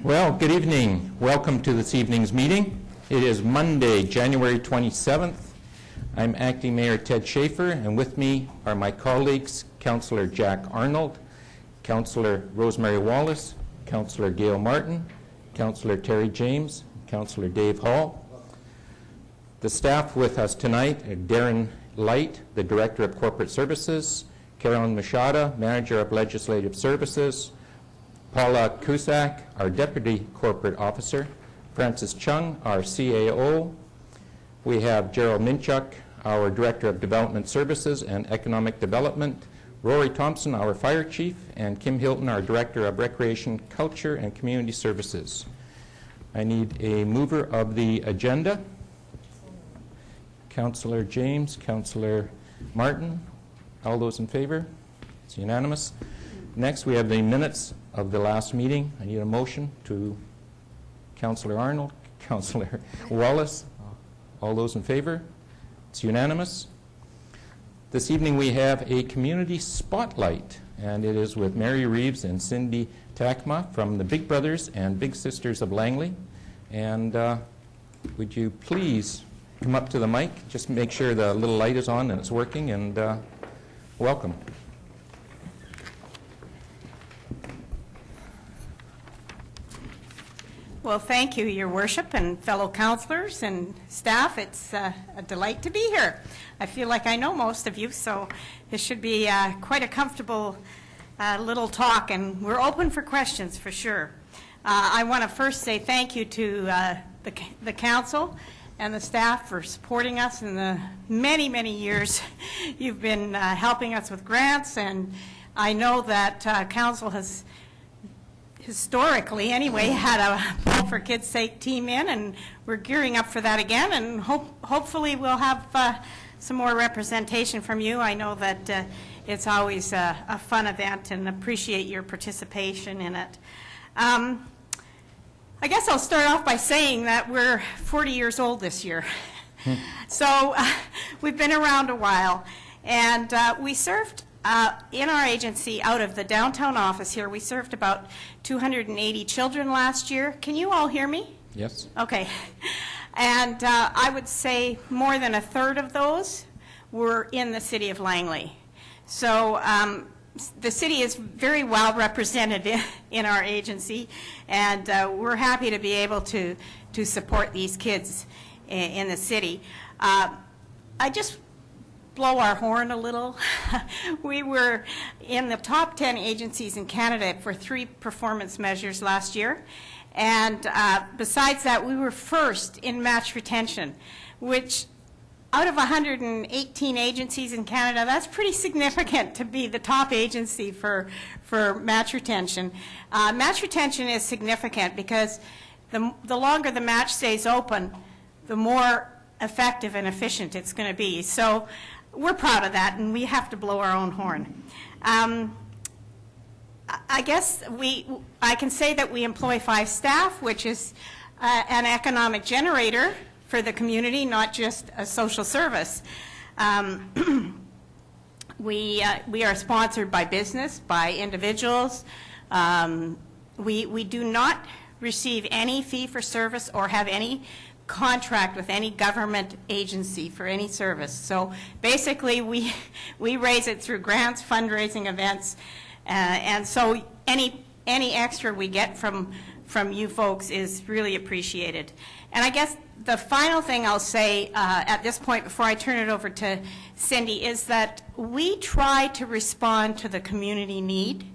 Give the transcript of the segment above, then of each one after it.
Well, good evening. Welcome to this evening's meeting. It is Monday, January 27th. I'm Acting Mayor Ted Schaefer, and with me are my colleagues, Councillor Jack Arnold, Councillor Rosemary Wallace, Councillor Gail Martin, Councillor Terry James, Councillor Dave Hall. The staff with us tonight are Darren Light, the Director of Corporate Services, Carolyn Machada, Manager of Legislative Services, Paula Cusack, our Deputy Corporate Officer, Francis Chung, our CAO. We have Gerald Minchuk, our Director of Development Services and Economic Development, Rory Thompson, our Fire Chief, and Kim Hilton, our Director of Recreation, Culture, and Community Services. I need a mover of the agenda. Councillor James, Councillor Martin, all those in favor? It's unanimous. Next, we have the minutes of the last meeting. I need a motion to Councillor Arnold, Councillor Wallace. All those in favor? It's unanimous. This evening we have a community spotlight, and it is with Mary Reeves and Cindy Takma from the Big Brothers and Big Sisters of Langley. And would you please come up to the mic, just make sure the little light is on and it's working, and welcome. Well, thank you, Your Worship, and fellow councillors and staff. It's a delight to be here. I feel like I know most of you, so this should be quite a comfortable little talk, and we're open for questions for sure. I want to first say thank you to the council and the staff for supporting us in the many, many years you've been helping us with grants, and I know that council has historically, anyway, had a Ball for Kids' Sake team in, and we're gearing up for that again, and hopefully we'll have some more representation from you. I know that it's always a fun event, and appreciate your participation in it. I guess I'll start off by saying that we're 40 years old this year. So we've been around a while, and we served in our agency, out of the downtown office here, we served about 280 children last year. Can you all hear me? Yes. Okay. And I would say more than a third of those were in the city of Langley. So the city is very well represented in our agency, and we're happy to be able to support these kids in the city. I just blow our horn a little. We were in the top 10 agencies in Canada for 3 performance measures last year, and besides that, we were first in match retention, which out of 118 agencies in Canada, that's pretty significant to be the top agency for match retention. Match retention is significant because the longer the match stays open, the more effective and efficient it's going to be. So we're proud of that, and we have to blow our own horn. I guess I can say that we employ 5 staff, which is an economic generator for the community, not just a social service. We are sponsored by business, by individuals. We do not receive any fee for service or have any contract with any government agency for any service. So basically we raise it through grants, fundraising events, and so any extra we get from you folks is really appreciated. And I guess the final thing I'll say at this point before I turn it over to Cindy is that we try to respond to the community need.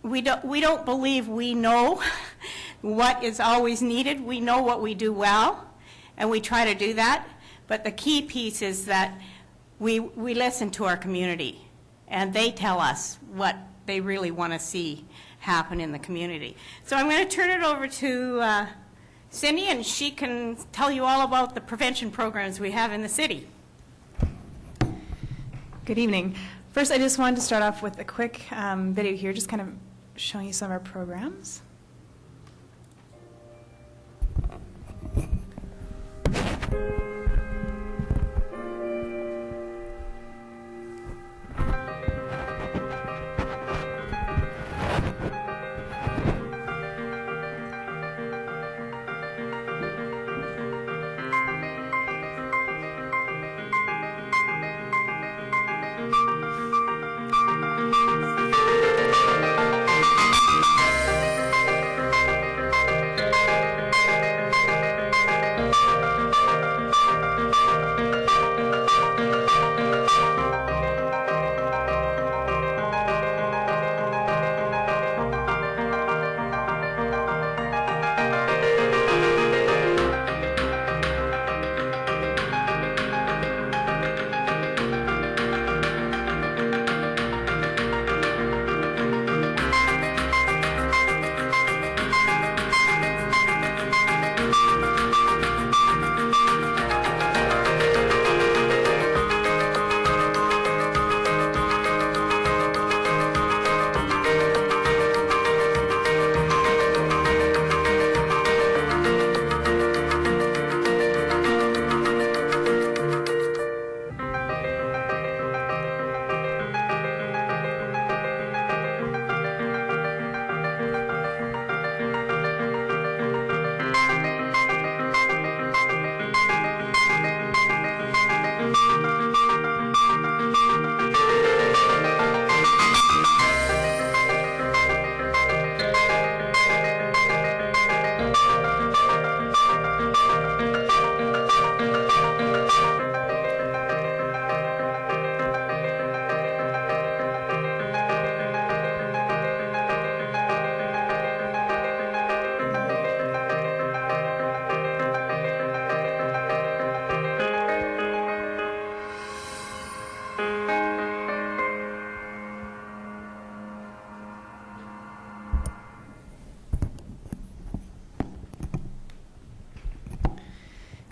We don't believe we know what is always needed. We know what we do well, and we try to do that. But the key piece is that we listen to our community, and they tell us what they really want to see happen in the community. So I'm going to turn it over to Cindy, and she can tell you all about the prevention programs we have in the city. Good evening. First, I just wanted to start off with a quick video here, just kind of showing you some of our programs.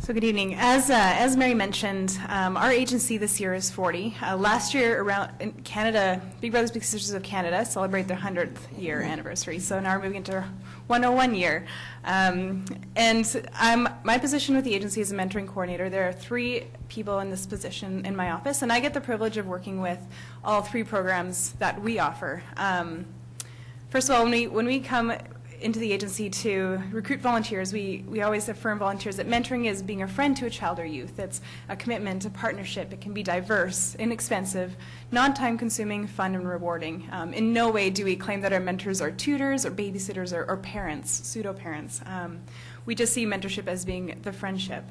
So good evening. As Mary mentioned, our agency this year is 40. Last year, around in Canada, Big Brothers Big Sisters of Canada celebrate their 100th year anniversary. So now we're moving into 101 year. My position with the agency is a mentoring coordinator. There are 3 people in this position in my office, and I get the privilege of working with all 3 programs that we offer. First of all, when we come into the agency to recruit volunteers, we always affirm volunteers that mentoring is being a friend to a child or youth. It's a commitment, a partnership. It can be diverse, inexpensive, non-time consuming, fun, and rewarding. In no way do we claim that our mentors are tutors or babysitters or parents, pseudo-parents. We just see mentorship as being the friendship.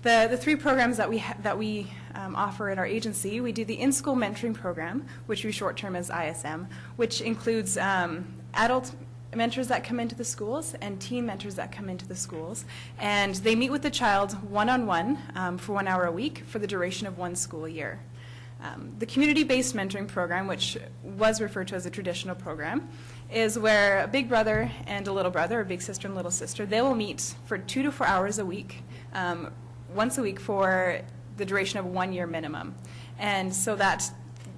The 3 programs that we offer at our agency, we do the in-school mentoring program, which we short term as ISM, which includes adult mentors that come into the schools and teen mentors that come into the schools. And they meet with the child one-on-one for 1 hour a week for the duration of 1 school year. The community-based mentoring program, which was referred to as a traditional program, is where a big brother and a little brother, or big sister and little sister, they will meet for 2 to 4 hours a week, once a week for the duration of 1 year minimum. And so that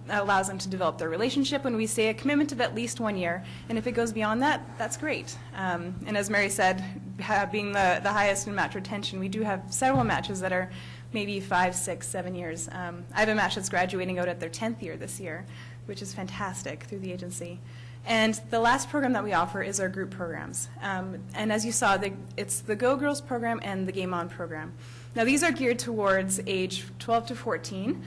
allows them to develop their relationship. When we say a commitment of at least 1 year, and if it goes beyond that, that's great. And as Mary said, being the highest in match retention, we do have several matches that are maybe 5, 6, 7 years. I have a match that's graduating out at their 10th year this year, which is fantastic through the agency. And the last program that we offer is our group programs. And as you saw, it's the Go Girls program and the Game On program. Now these are geared towards age 12 to 14.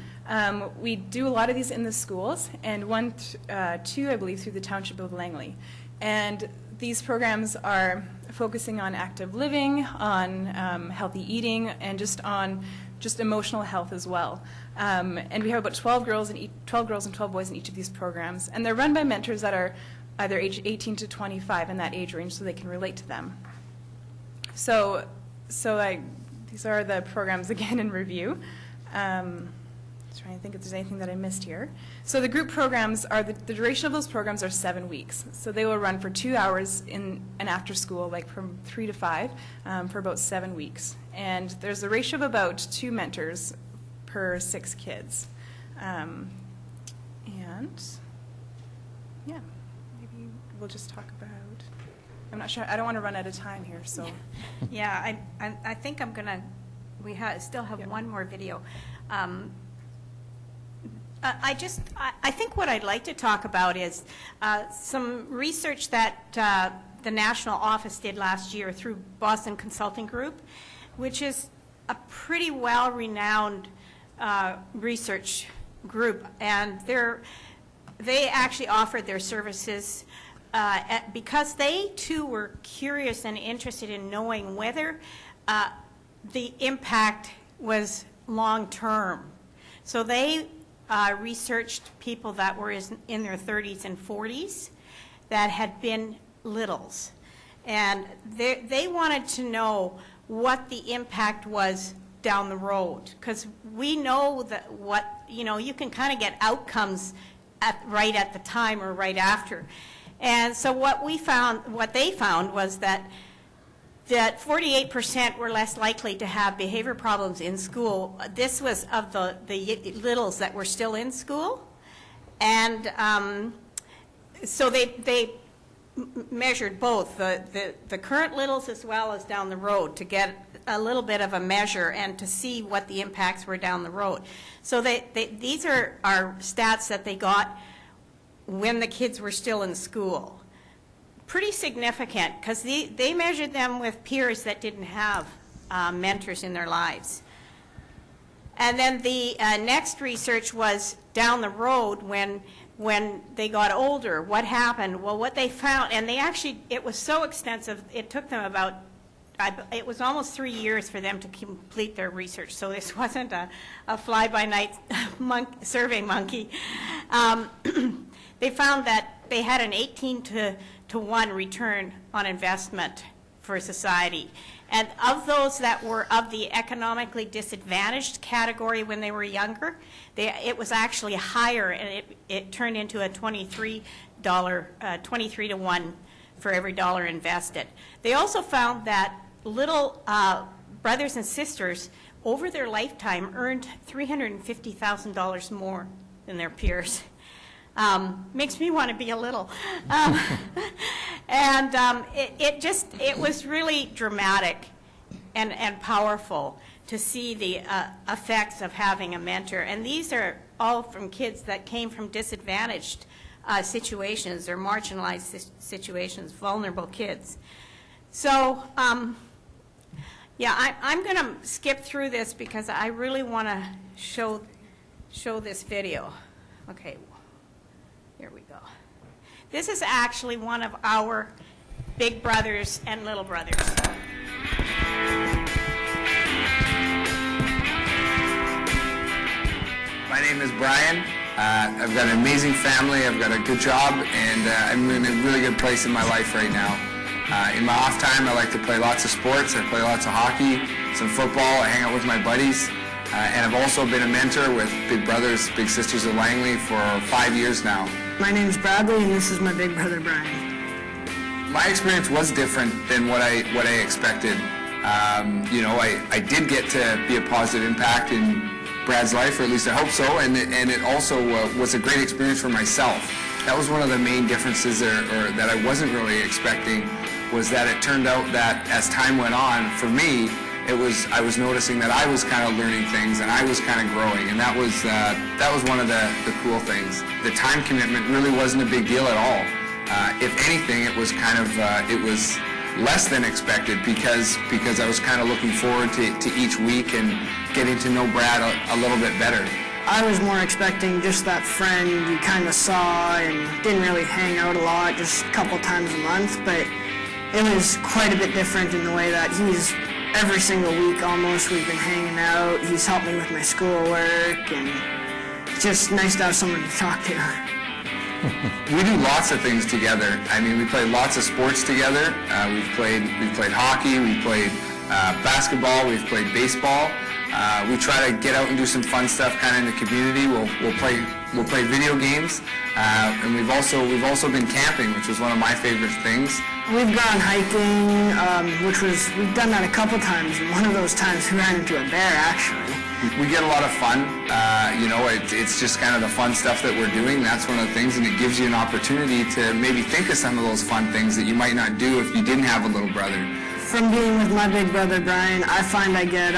We do a lot of these in the schools, and 2, I believe, through the township of Langley. And these programs are focusing on active living, on healthy eating, and just on emotional health as well. And we have about 12 girls and 12 boys in each of these programs, and they're run by mentors that are either age 18 to 25 in that age range, so they can relate to them. So these are the programs again in review. Trying to think if there's anything that I missed here. So the group programs are, the duration of those programs are 7 weeks. So they will run for 2 hours in an after school, like from 3 to 5, for about 7 weeks. And there's a ratio of about 2 mentors per 6 kids. And yeah, maybe we'll just talk about, I'm not sure, I don't want to run out of time here, so. Yeah, I think I'm gonna, still have one more video. I think what I'd like to talk about is some research that the national office did last year through Boston Consulting Group, which is a pretty well-renowned research group, and they actually offered their services because they too were curious and interested in knowing whether the impact was long-term. So they researched people that were in their 30s and 40s that had been littles. And they wanted to know what the impact was down the road. Because we know that you can kind of get outcomes right at the time or right after. And so what they found was that 48% were less likely to have behavior problems in school. This was of the littles that were still in school. And so they measured both the current littles as well as down the road to get a little bit of a measure and to see what the impacts were down the road. So these are stats that they got when the kids were still in school. Pretty significant, because they measured them with peers that didn't have mentors in their lives. And then the next research was down the road when they got older. What happened? Well, what they found, and it was so extensive, it took them it was almost 3 years for them to complete their research, so this wasn't a fly-by-night survey monkey. They found that they had an 18 to 1 return on investment for society. And of those that were of the economically disadvantaged category when they were younger, it was actually higher, and it turned into a 23 to 1 for every dollar invested. They also found that little brothers and sisters over their lifetime earned $350,000 more than their peers. Makes me want to be a little. It was really dramatic and powerful to see the effects of having a mentor. And these are all from kids that came from disadvantaged situations or marginalized situations, vulnerable kids. So, yeah, I'm going to skip through this because I really want to show this video. Okay, here we go. This is actually one of our big brothers and little brothers. My name is Brian. I've got an amazing family, I've got a good job, and I'm in a really good place in my life right now. In my off time, I like to play lots of sports. I play lots of hockey, some football. I hang out with my buddies. And I've also been a mentor with Big Brothers, Big Sisters of Langley for 5 years now. My name's Bradley, and this is my big brother, Brian. My experience was different than what I expected. You know, I did get to be a positive impact in Brad's life, or at least I hope so, and it also was a great experience for myself. That was one of the main differences or that I wasn't really expecting, was that it turned out that as time went on, for me, I was noticing that I was kind of learning things and I was kind of growing, and that was one of the cool things. The time commitment really wasn't a big deal at all. If anything, it was kind of it was less than expected because I was kind of looking forward to each week and getting to know Brad a little bit better. I was more expecting just that friend you kind of saw and didn't really hang out a lot, just a couple times a month, but it was quite a bit different in the way that he's every single week almost we've been hanging out. He's helped me with my schoolwork, and it's just nice to have someone to talk to. We do lots of things together. I mean, we play lots of sports together. We've played hockey, we've played basketball, we've played baseball. We try to get out and do some fun stuff kind of in the community. We'll play video games, and we've also been camping, which was one of my favorite things. We've gone hiking, we've done that a couple times, and one of those times we ran into a bear, actually. We get a lot of fun. You know, it's just kind of the fun stuff that we're doing. That's one of the things, and it gives you an opportunity to maybe think of some of those fun things that you might not do if you didn't have a little brother. From being with my big brother, Brian, I find I get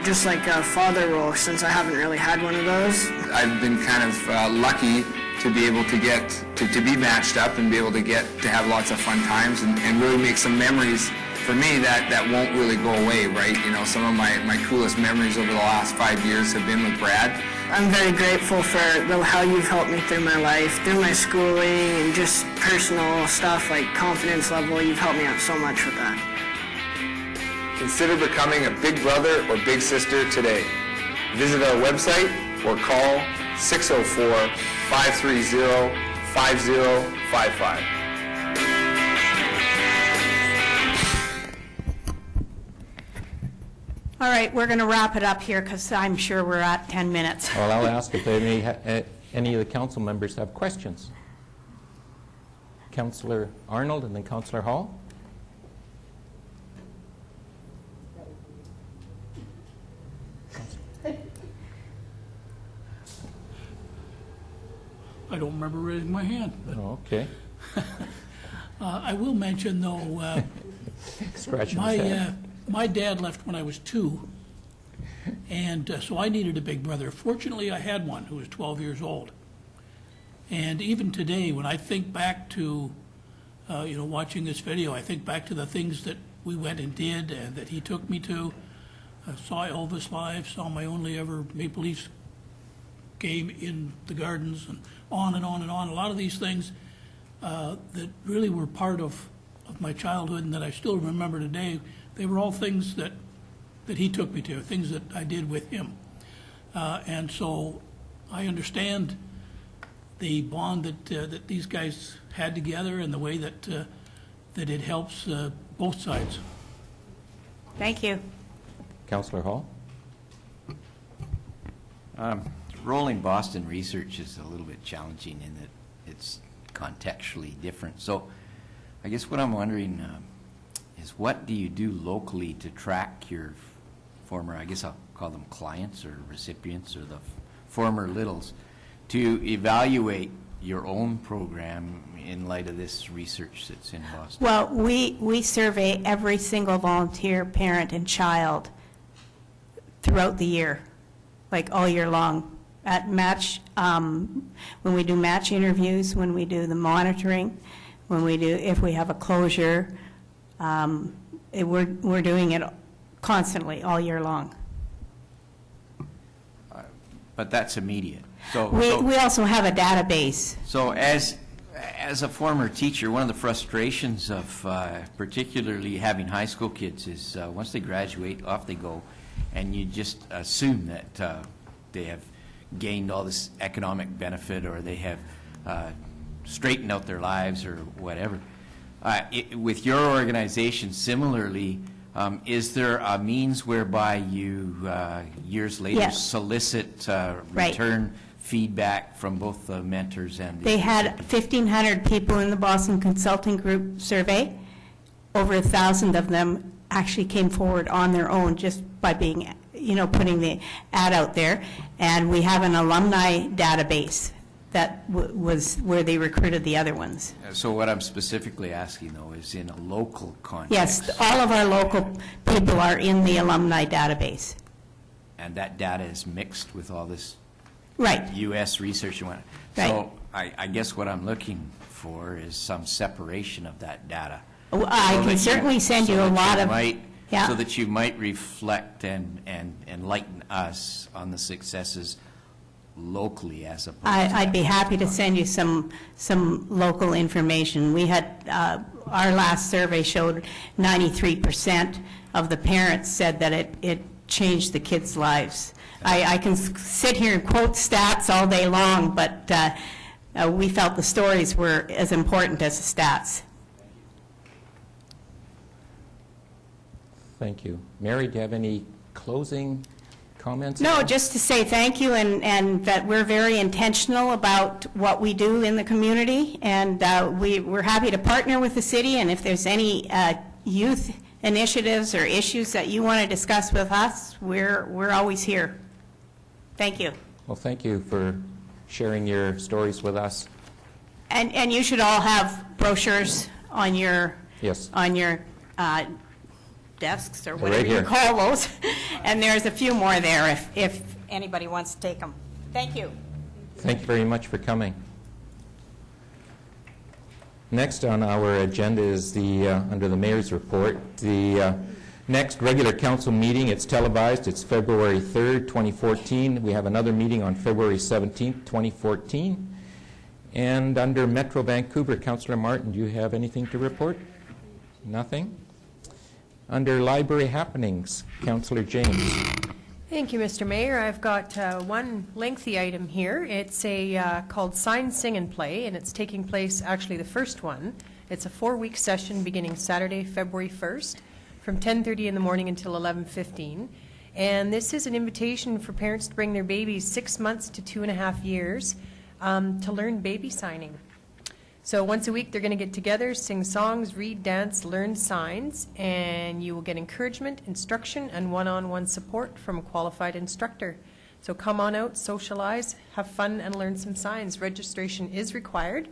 just like a father role, since I haven't really had one of those. I've been kind of lucky to be able to get to be matched up and be able to get to have lots of fun times and really make some memories for me that won't really go away, right? You know, some of my coolest memories over the last 5 years have been with Brad. I'm very grateful for how you've helped me through my life, through my schooling and just personal stuff like confidence level. You've helped me out so much with that. Consider becoming a big brother or big sister today. Visit our website or call 604-530-5055. All right, we're going to wrap it up here because I'm sure we're at 10 minutes. Well, I'll ask if any of the council members have questions. Councillor Arnold and then Councillor Hall. I don't remember raising my hand. But Oh, okay. I will mention, though, Scratching his head. my dad left when I was 2, and so I needed a big brother. Fortunately, I had one who was 12 years old. And even today, when I think back to, watching this video, I think back to the things that we went and did and that he took me to. I saw Elvis live, saw my only ever Maple Leafs game in the Gardens, and on and on and on. A lot of these things that really were part of my childhood and that I still remember today, they were all things that he took me to, things that I did with him. And so I understand the bond that these guys had together and the way that it helps both sides. Thank you. Councillor Hall. Rolling Boston research is a little bit challenging in that it's contextually different. So I guess what I'm wondering is what do you do locally to track your former, I guess I'll call them clients or recipients or the former Littles, to evaluate your own program in light of this research that's in Boston? Well, we survey every single volunteer, parent, and child throughout the year, like all year long. At match, when we do match interviews, when we do the monitoring, when we do, if we have a closure, we're doing it constantly all year long. But that's immediate. So We also have a database. So as a former teacher, one of the frustrations of particularly having high school kids is once they graduate, off they go, and you just assume that they have gained all this economic benefit or they have straightened out their lives or whatever. With your organization, similarly, is there a means whereby you, years later, Yes. solicit Right. return feedback from both the mentors and the... They had 1,500 people in the Boston Consulting Group survey. Over 1,000 of them actually came forward on their own just by being, putting the ad out there. And we have an alumni database that was where they recruited the other ones. So what I'm specifically asking, though, is in a local context. Yes, all of our local people are in the alumni database. And that data is mixed with all this Right. U.S. research and whatnot. Right. So I guess what I'm looking for is some separation of that data. I So can that certainly send you a lot of... So that you might reflect and enlighten us on the successes locally as opposed to... I'd be happy to send you some local information. We had, our last survey showed 93% of the parents said that it changed the kids' lives. I can sit here and quote stats all day long, but we felt the stories were as important as the stats. Thank you. Mary, do you have any closing comments? No, just to say thank you and that we're very intentional about what we do in the community, and we're happy to partner with the city, and if there's any youth initiatives or issues that you want to discuss with us, we're always here. Thank you. Well, thank you for sharing your stories with us. And you should all have brochures on your Yes. Desks or Right whatever you here. call those. And there's a few more there if anybody wants to take them. Thank you. Thank you very much for coming. Next on our agenda is under the mayor's report, the next regular council meeting. It's televised. It's February 3rd, 2014. We have another meeting on February 17th, 2014. And under Metro Vancouver, Councillor Martin, do you have anything to report? Nothing? Under library happenings, Councillor James. Thank you, Mr. Mayor. I've got one lengthy item here. It's called Sign, Sing, and Play, and it's taking place, actually the first one. It's a 4-week session beginning Saturday, February 1st, from 10:30 in the morning until 11:15. And this is an invitation for parents to bring their babies 6 months to 2.5 years to learn baby signing. So once a week, they're going to get together, sing songs, read, dance, learn signs, and you will get encouragement, instruction, and one-on-one support from a qualified instructor. So come on out, socialize, have fun, and learn some signs. Registration is required.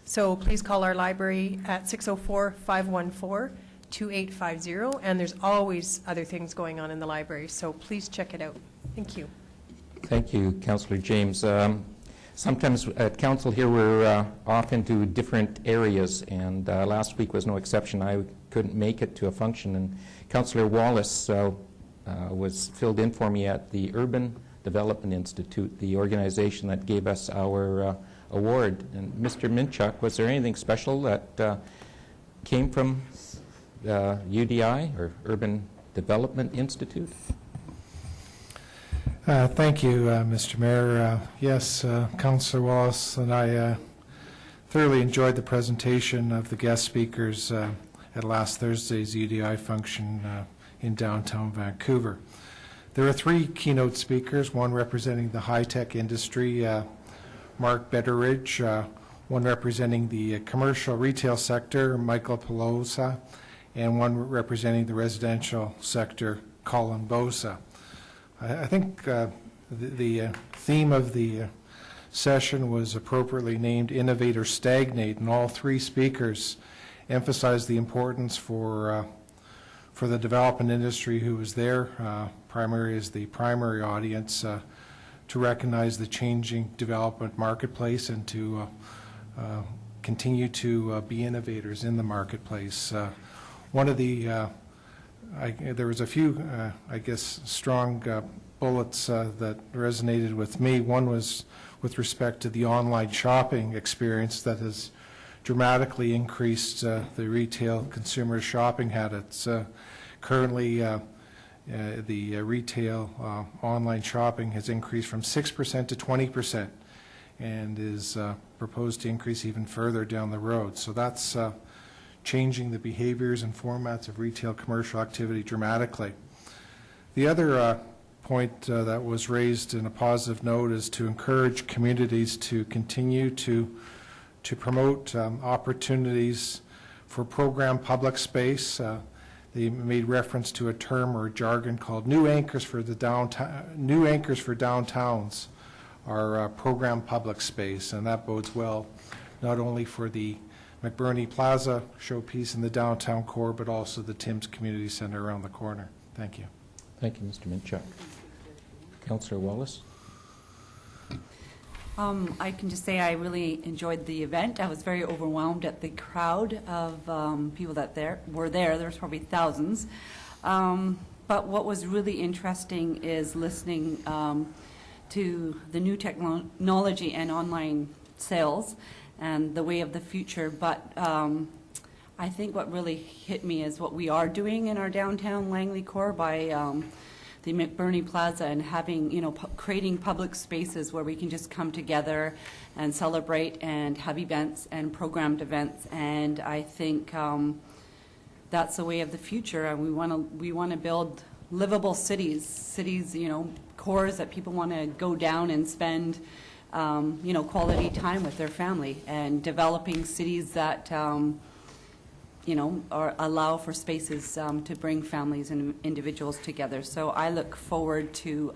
So please call our library at 604-514-2850, and there's always other things going on in the library, so please check it out. Thank you. Thank you, Councillor James. Sometimes at council here we're off into different areas, and last week was no exception. I couldn't make it to a function, and Councillor Wallace was filled in for me at the Urban Development Institute, the organization that gave us our award. And Mr. Minchuk, was there anything special that came from UDI, or Urban Development Institute? Thank you, Mr. Mayor. Yes, Councillor Wallace and I thoroughly enjoyed the presentation of the guest speakers at last Thursday's UDI function in downtown Vancouver. There were 3 keynote speakers, one representing the high-tech industry, Mark Betteridge, one representing the commercial retail sector, Michael Pelosa, and one representing the residential sector, Colin Bosa. I think the theme of the session was appropriately named Innovate or Stagnate, and all three speakers emphasized the importance for the development industry who was there, primary as the primary audience, to recognize the changing development marketplace and to continue to be innovators in the marketplace. One of the, there was a few, I guess, strong bullets that resonated with me. One was with respect to the online shopping experience that has dramatically increased the retail consumer shopping habits. Currently, the retail online shopping has increased from 6% to 20% and is proposed to increase even further down the road. So that's changing the behaviors and formats of retail commercial activity dramatically. The other point that was raised in a positive note is to encourage communities to continue to promote opportunities for program public space. They made reference to a term or jargon called new anchors for the downtown. New anchors for downtowns are program public space, and that bodes well not only for the McBurney Plaza showpiece in the downtown core, but also the Tim's Community Center around the corner. Thank you. Thank you, Mr. Minchuk. Councillor Wallace. I can just say I really enjoyed the event. I was very overwhelmed at the crowd of people that were there. There was probably thousands. But what was really interesting is listening to the new technology and online sales and the way of the future. But I think what really hit me is what we are doing in our downtown Langley core by the McBurney Plaza and having, creating public spaces where we can just come together and celebrate and have events and programmed events. And I think that's the way of the future. And we want to build livable cities, cores that people want to go down and spend, quality time with their family, and developing cities that allow for spaces to bring families and individuals together. So I look forward to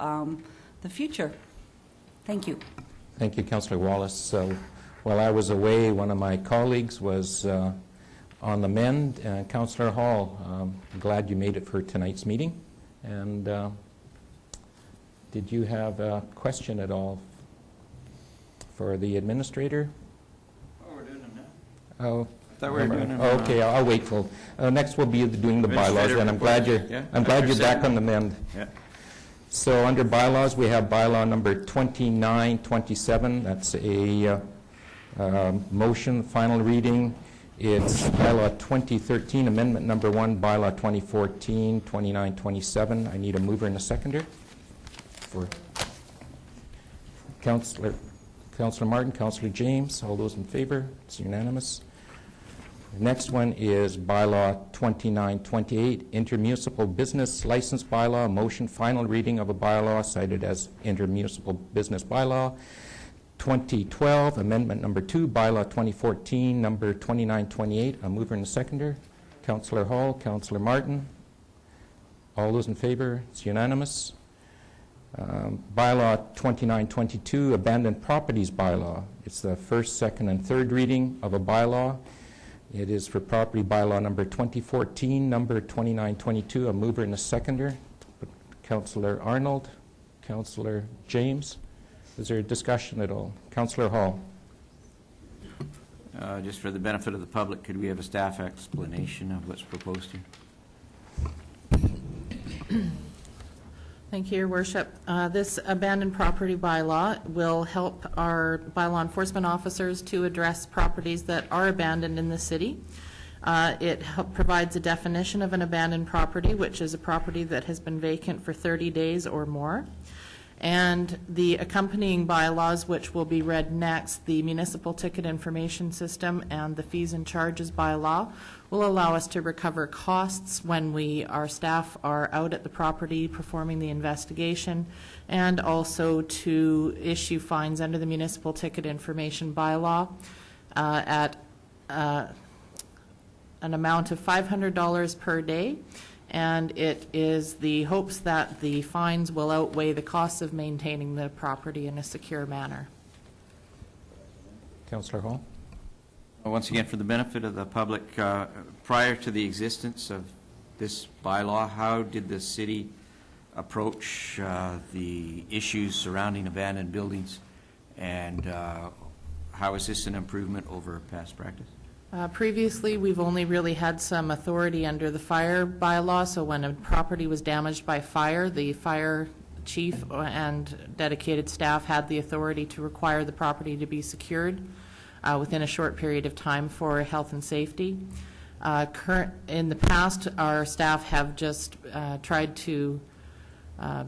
the future. Thank you. Thank you, Councillor Wallace. So while I was away, one of my colleagues was on the mend. Councillor Hall, I'm glad you made it for tonight's meeting. And did you have a question at all for the administrator? Oh, we're doing them now. Oh. Thought we were doing them. Okay, I'll wait till next. We'll be doing the bylaws, and I'm glad you're back on the mend. Yeah. So under bylaws, we have bylaw number 2927. That's a motion, final reading. It's bylaw 2013, amendment number 1, bylaw 2014, 2927. I need a mover and a seconder for Councillor Martin, Councillor James. All those in favor? It's unanimous. The next one is bylaw 2928, intermunicipal business license bylaw, motion, final reading of a bylaw cited as intermunicipal business bylaw. 2012, amendment number 2, bylaw 2014, number 2928. A mover and a seconder. Councillor Hall, Councillor Martin. All those in favor? It's unanimous. Bylaw 2922, abandoned properties bylaw. It's the first, second, and third reading of a bylaw. It is for property bylaw number 2014, number 2922. A mover and a seconder. Councillor Arnold, Councillor James. Is there a discussion at all? Councillor Hall. Just for the benefit of the public, could we have a staff explanation of what's proposed here? Thank you, Your Worship. This abandoned property bylaw will help our bylaw enforcement officers to address properties that are abandoned in the city. It provides a definition of an abandoned property, which is a property that has been vacant for 30 days or more. And the accompanying bylaws, which will be read next, the Municipal Ticket Information System and the Fees and Charges bylaw, will allow us to recover costs when our staff are out at the property performing the investigation, and also to issue fines under the Municipal Ticket Information bylaw at an amount of $500 per day. And it is the hopes that the fines will outweigh the costs of maintaining the property in a secure manner. Councillor Hall? Once again, for the benefit of the public, prior to the existence of this bylaw, how did the city approach the issues surrounding abandoned buildings, and how is this an improvement over past practice? Previously, we've only really had some authority under the fire bylaw, so when a property was damaged by fire, the fire chief and dedicated staff had the authority to require the property to be secured within a short period of time for health and safety. In the past, our staff have just tried to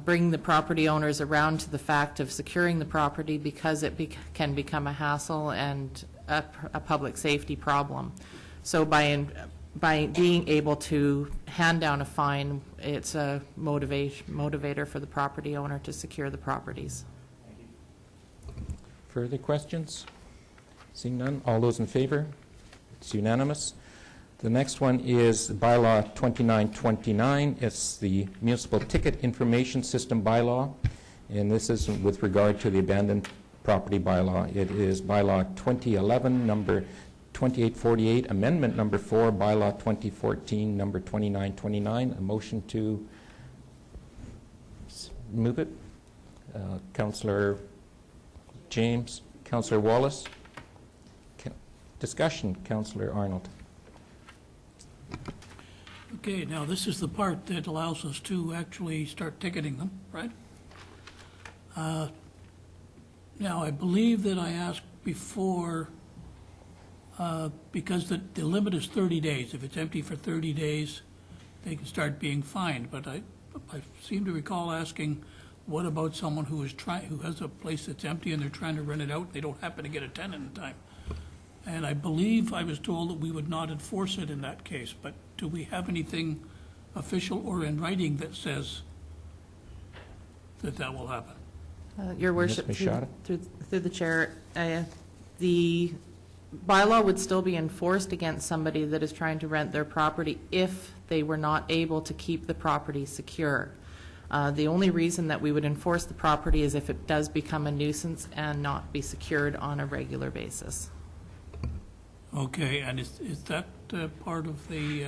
bring the property owners around to the fact of securing the property because it can become a hassle and a public safety problem. So by being able to hand down a fine, it's a motivator for the property owner to secure the properties. Further questions? Seeing none, all those in favor? It's unanimous. The next one is Bylaw 2929. It's the Municipal Ticket Information System Bylaw, and this is with regard to the abandoned property bylaw. It is Bylaw 2011, number 2848, Amendment number 4, Bylaw 2014, number 2929. A motion to move it. Councillor James, Councillor Wallace. Discussion, Councillor Arnold. Okay, now this is the part that allows us to actually start ticketing them, right? Now, I believe that I asked before, because the limit is 30 days. If it's empty for 30 days, they can start being fined. But I seem to recall asking, what about someone who has a place that's empty and they're trying to rent it out, and they don't happen to get a tenant in time? And I believe I was told that we would not enforce it in that case. But do we have anything official or in writing that says that that will happen? Your Worship, through the chair, the bylaw would still be enforced against somebody that is trying to rent their property if they were not able to keep the property secure. The only reason that we would enforce the property is if it does become a nuisance and not be secured on a regular basis. Okay, and is that part of the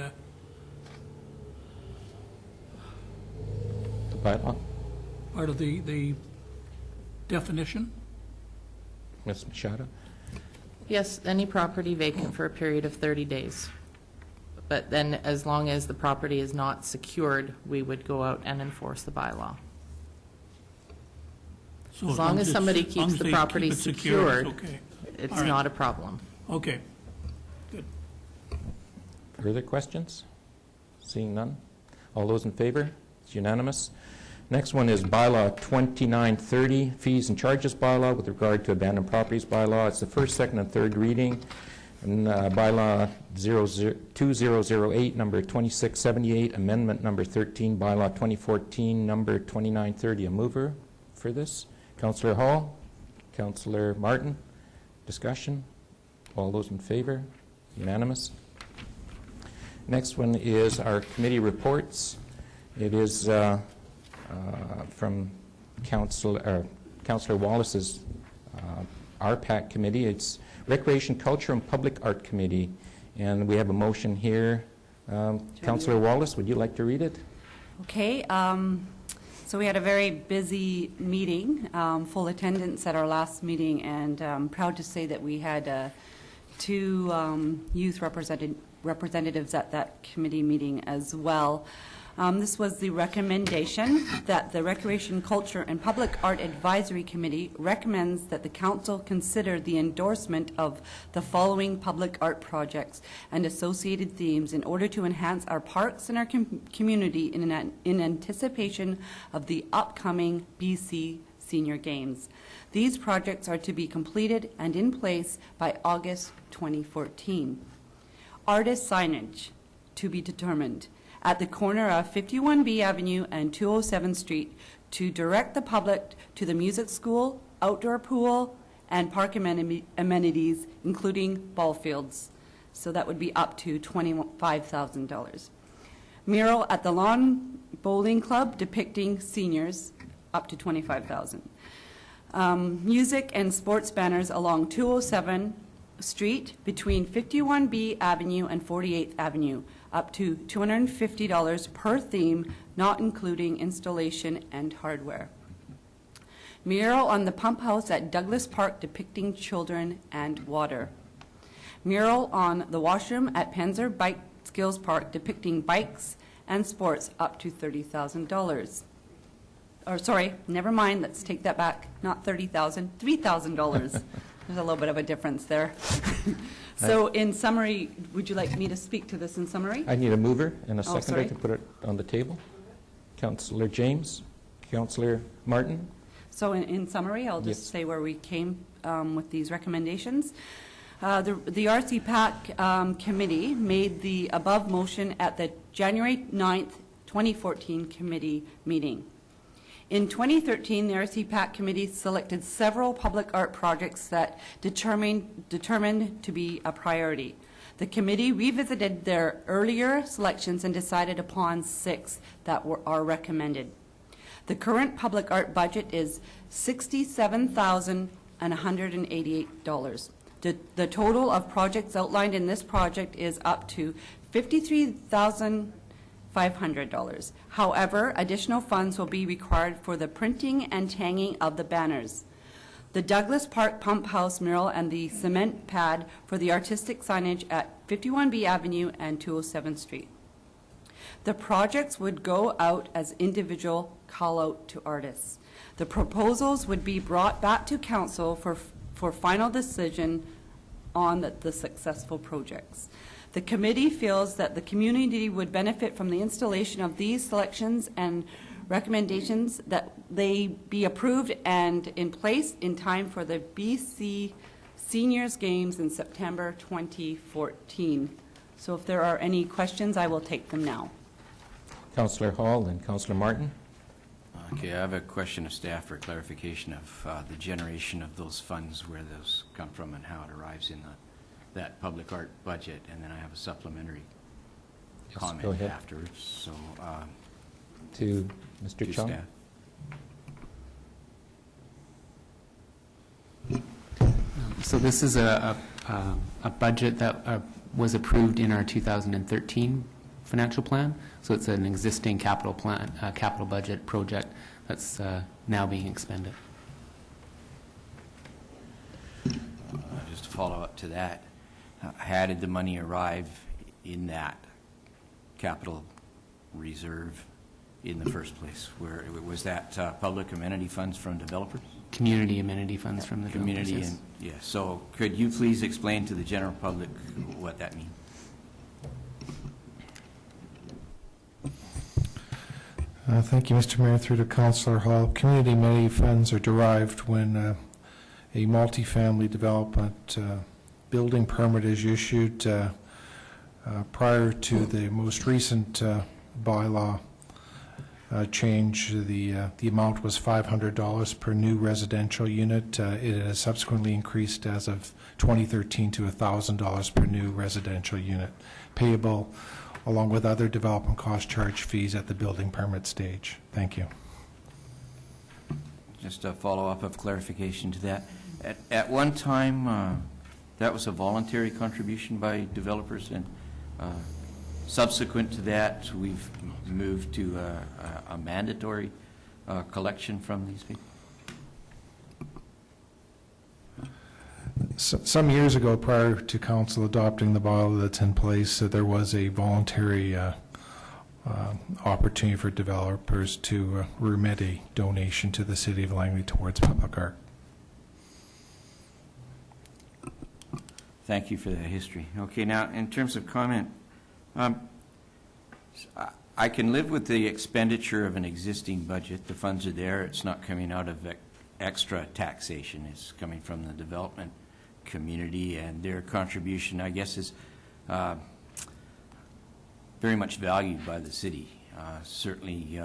bylaw? Part of the definition? Ms. Machado? Yes, any property vacant for a period of 30 days. But then as long as the property is not secured, we would go out and enforce the bylaw. So as long as somebody keeps the property secured, okay. It's not a problem. Okay. Good. Further questions? Seeing none. All those in favor? It's unanimous. Next one is Bylaw 2930, Fees and Charges Bylaw with regard to abandoned properties bylaw. It's the first, second, and third reading. And Bylaw 2008, number 2678, Amendment number 13, Bylaw 2014, number 2930. A mover for this? Councillor Hall, Councillor Martin. Discussion? All those in favor? Unanimous. Next one is our committee reports. It is from Councillor Wallace's RPAC committee. It's Recreation, Culture, and Public Art Committee. And we have a motion here. Councillor Wallace, would you like to read it? Okay. So we had a very busy meeting, full attendance at our last meeting, and I'm proud to say that we had 2 youth representatives at that committee meeting as well. This was the recommendation that the Recreation, Culture, and Public Art Advisory Committee recommends that the Council consider the endorsement of the following public art projects and associated themes in order to enhance our parks and our community in anticipation of the upcoming BC Senior Games. These projects are to be completed and in place by August 2014. Artist signage to be determined at the corner of 51B Avenue and 207th Street to direct the public to the music school, outdoor pool, and park amenities, including ball fields. So that would be up to $25,000. Mural at the Lawn Bowling Club depicting seniors, up to $25,000. Music and sports banners along 207 Street between 51B Avenue and 48th Avenue, up to $250 per theme, not including installation and hardware. Mural on the pump house at Douglas Park depicting children and water. Mural on the washroom at Penzer Bike Skills Park depicting bikes and sports, up to $30,000. Or sorry, never mind, let's take that back. Not $30,000, $3,000. There's a little bit of a difference there. So in summary, would you like me to speak to this in summary? I need a mover and a seconder sorry. to put it on the table. Councillor James, Councillor Martin. So in summary, I'll just Yes. say where we came with these recommendations. The RCPAC committee made the above motion at the January 9th, 2014 committee meeting. In 2013, the RCPAC committee selected several public art projects that determined to be a priority. The committee revisited their earlier selections and decided upon 6 that are recommended. The current public art budget is $67,188. The total of projects outlined in this project is up to $53,500. However, additional funds will be required for the printing and tagging of the banners, the Douglas Park Pump House mural, and the cement pad for the artistic signage at 51B Avenue and 207th Street. The projects would go out as individual call-out to artists. The proposals would be brought back to council for final decision on the successful projects. The committee feels that the community would benefit from the installation of these selections and recommendations, that they be approved and in place in time for the BC Seniors Games in September 2014. So if there are any questions, I will take them now. Councillor Hall and Councillor Martin. Okay, I have a question of staff for clarification of the generation of those funds, where those come from and how it arrives in that public art budget, and then I have a supplementary Yes, comment go ahead. afterwards. So To Mr. to Chung. staff. So this is a budget that was approved in our 2013 financial plan. So it's an existing capital plan, capital budget project that's now being expended. Just to follow up to that, how did the money arrive in that capital reserve in the first place? Where was that public amenity funds from developers? Community amenity funds from the developers, Community, yes. and yeah. So could you please explain to the general public what that means? Thank you, Mr. Mayor. Through to Councillor Hall. Community amenity funds are derived when a multifamily development building permit is issued prior to the most recent bylaw change. The amount was $500 per new residential unit. It has subsequently increased as of 2013 to $1,000 per new residential unit, payable along with other development cost charge fees at the building permit stage. Thank you. Just a follow-up of clarification to that. At one time, that was a voluntary contribution by developers, and subsequent to that, we've moved to a mandatory collection from these people. Some years ago, prior to council adopting the bylaw that's in place, there was a voluntary opportunity for developers to remit a donation to the City of Langley towards public art. Thank you for that history. Okay, now in terms of comment, I can live with the expenditure of an existing budget. The funds are there. It's not coming out of extra taxation. It's coming from the development community, and their contribution, I guess, is very much valued by the city. Certainly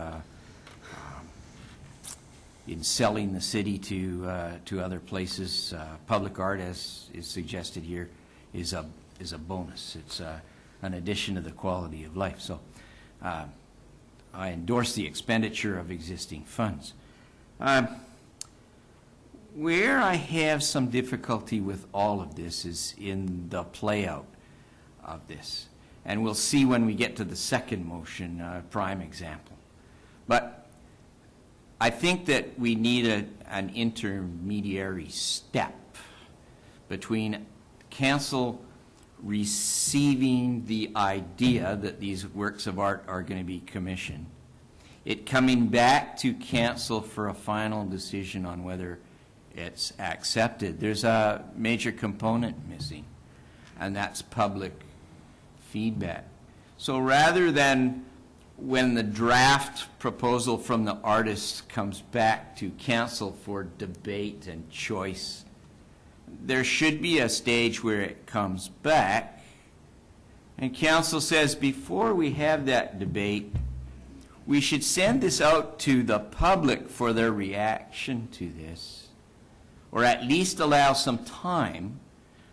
in selling the city to other places, public art, as is suggested here, is a bonus. It's an addition to the quality of life. So I endorse the expenditure of existing funds. Where I have some difficulty with all of this is in the playout of this. And we'll see when we get to the second motion, prime example. But I think that we need an intermediary step between council receiving the idea that these works of art are going to be commissioned, it coming back to council for a final decision on whether it's accepted. There's a major component missing, and that's public feedback. So rather than when the draft proposal from the artist comes back to council for debate and choice, there should be a stage where it comes back and council says, before we have that debate, we should send this out to the public for their reaction to this, or at least allow some time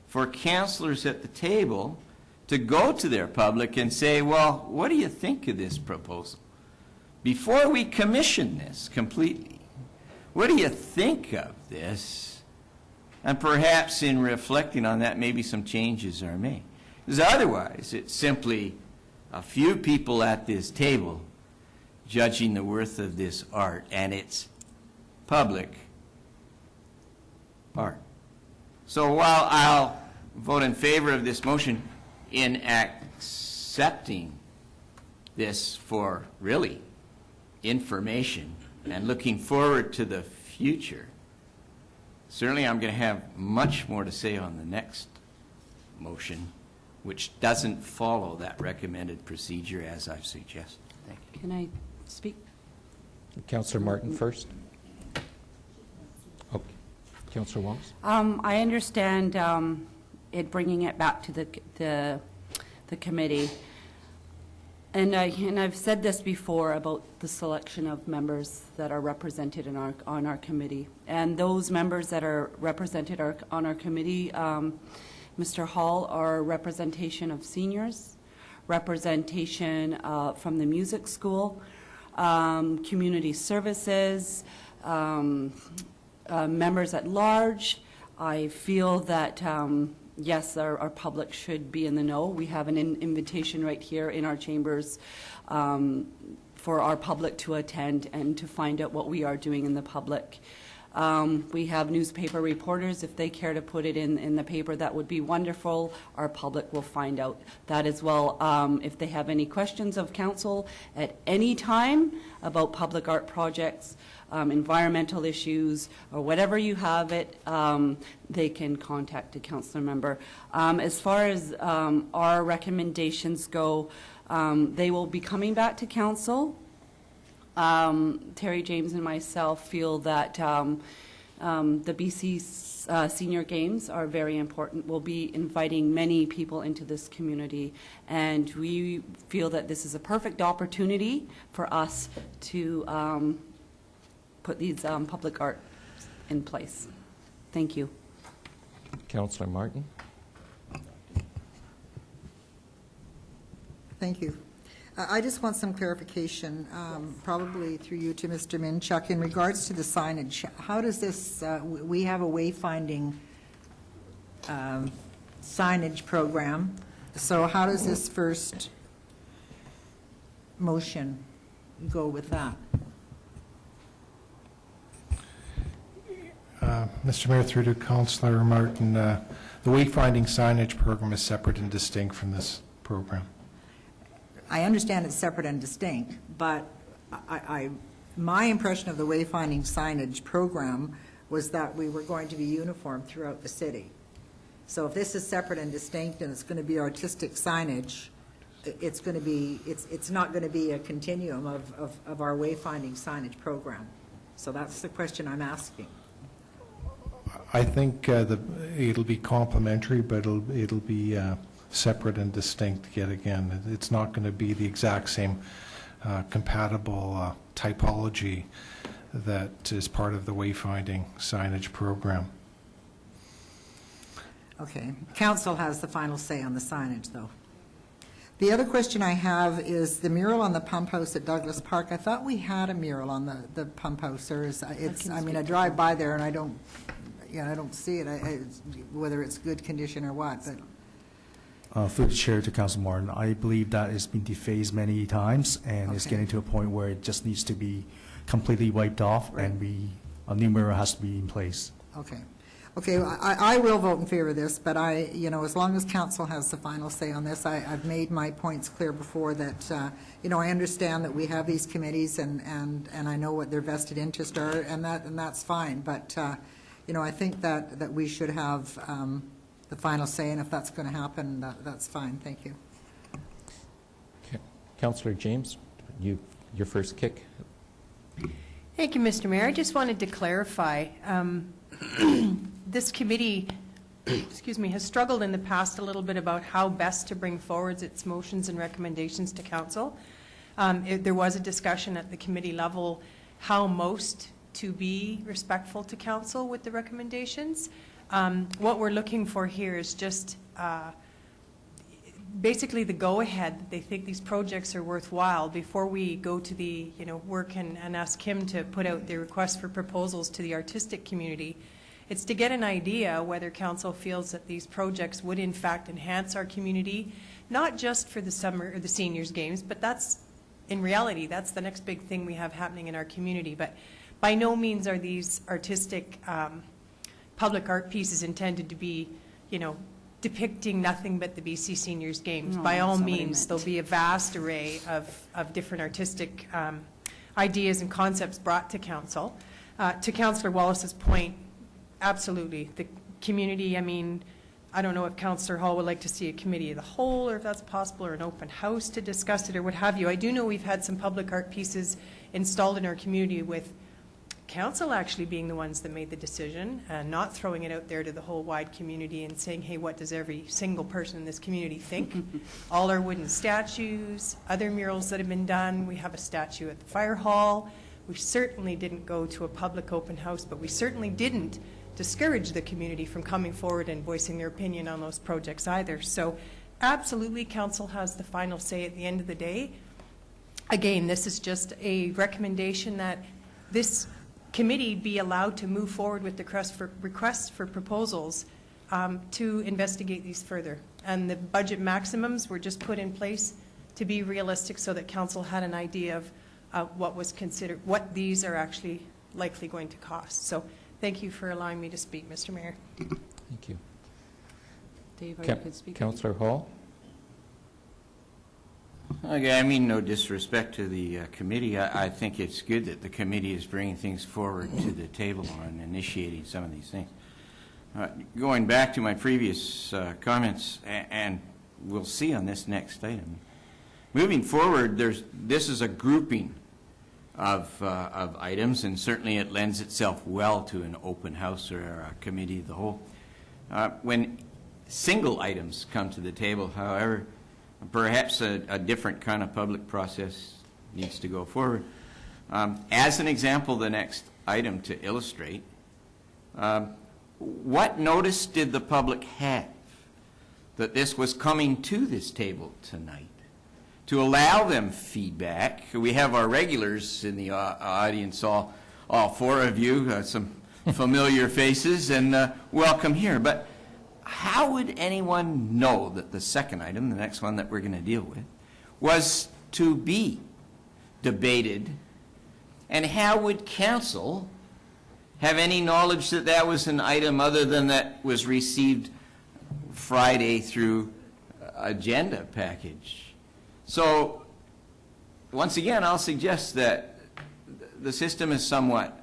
for councillors at the table to go to their public and say, well, what do you think of this proposal? Before we commission this completely, what do you think of this? And perhaps in reflecting on that, maybe some changes are made. Because otherwise, it's simply a few people at this table judging the worth of this art, and it's public art. So while I'll vote in favor of this motion in accepting this for really information and looking forward to the future, certainly I'm going to have much more to say on the next motion, which doesn't follow that recommended procedure as I've suggested. Thank you. Can I speak? Councillor Martin first. Okay. Councillor Walsh. I understand it bringing it back to the committee. And I've said this before about the selection of members that are represented in on our committee. And those members that are represented on our committee, Mr. Hall, are representation of seniors, representation from the music school, community services, members at large. I feel that yes, our public should be in the know. We have an invitation right here in our chambers for our public to attend and to find out what we are doing in the public. We have newspaper reporters. If they care to put it in the paper, that would be wonderful. Our public will find out that as well. If they have any questions of council at any time about public art projects, environmental issues, or whatever you have it, they can contact a councillor member. As far as our recommendations go, they will be coming back to council. Terry James and myself feel that the BC Senior Games are very important. We'll be inviting many people into this community, and we feel that this is a perfect opportunity for us to put these public art in place. Thank you. Councillor Martin. Thank you. I just want some clarification, probably through you to Mr. Minchuk, in regards to the signage. How does this, we have a wayfinding signage program, so how does this first motion go with that? Mr. Mayor, through to Councillor Martin, the wayfinding signage program is separate and distinct from this program. I understand it's separate and distinct, but my impression of the wayfinding signage program was that we were going to be uniform throughout the city. So if this is separate and distinct and it's going to be artistic signage, it's going to be, it's not going to be a continuum of our wayfinding signage program. So that's the question I'm asking. I think it'll be complementary, but it'll be separate and distinct yet again. It's not going to be the exact same compatible typology that is part of the wayfinding signage program. Okay. Council has the final say on the signage, though. The other question I have is the mural on the pump house at Douglas Park. I thought we had a mural on the pump house, or is it's? I mean, I drive by there and I don't see it. Whether it's good condition or what, but. Through the chair to Council Martin, I believe that it's been defaced many times, and it's getting to a point where it just needs to be completely wiped off, right. And a new mural has to be in place. Okay. Okay, I will vote in favor of this, but as long as council has the final say on this, I've made my points clear before that, I understand that we have these committees and I know what their vested interests are, and that's fine, but, I think that we should have the final say, and if that's going to happen, that's fine. Thank you. Okay. Councillor James, your first kick. Thank you, Mr. Mayor. I just wanted to clarify. This committee, excuse me, has struggled in the past a little bit about how best to bring forward its motions and recommendations to council. There was a discussion at the committee level how most to be respectful to council with the recommendations. What we're looking for here is just basically the go-ahead that they think these projects are worthwhile before we go to the work and ask him to put out the request for proposals to the artistic community. It's to get an idea whether council feels that these projects would in fact enhance our community, not just for the summer or the seniors games, but that's in reality that's the next big thing we have happening in our community. But by no means are these artistic public art pieces intended to be depicting nothing but the BC Seniors Games. By all means, there'll be a vast array of different artistic ideas and concepts brought to council. To Councillor Wallace's point, absolutely. The community, I don't know if Councillor Hall would like to see a committee of the whole, or if that's possible, or an open house to discuss it, or what have you. I do know we've had some public art pieces installed in our community with council actually being the ones that made the decision and not throwing it out there to the whole wide community and saying, hey, what does every single person in this community think? All our wooden statues, other murals that have been done. We have a statue at the fire hall. We certainly didn't go to a public open house, but we certainly didn't discourage the community from coming forward and voicing their opinion on those projects either. So absolutely, council has the final say at the end of the day. Again, this is just a recommendation that this committee be allowed to move forward with the requests for proposals to investigate these further. And the budget maximums were just put in place to be realistic so that council had an idea of what was considered, what these are actually likely going to cost. So thank you for allowing me to speak, Mr. Mayor. Thank you. Dave, you could speak. Councillor Hall. Okay, no disrespect to the committee. I think it's good that the committee is bringing things forward to the table and initiating some of these things. Going back to my previous comments, and we'll see on this next item. Moving forward, this is a grouping of items, and certainly it lends itself well to an open house or a committee of the whole. When single items come to the table, however, perhaps a different kind of public process needs to go forward. As an example, the next item to illustrate, what notice did the public have that this was coming to this table tonight? To allow them feedback, we have our regulars in the audience, all four of you, some familiar faces, and welcome here. But how would anyone know that the second item, the next one that we're going to deal with, was to be debated? And how would council have any knowledge that that was an item other than that was received Friday through agenda package? So, once again, I'll suggest that the system is somewhat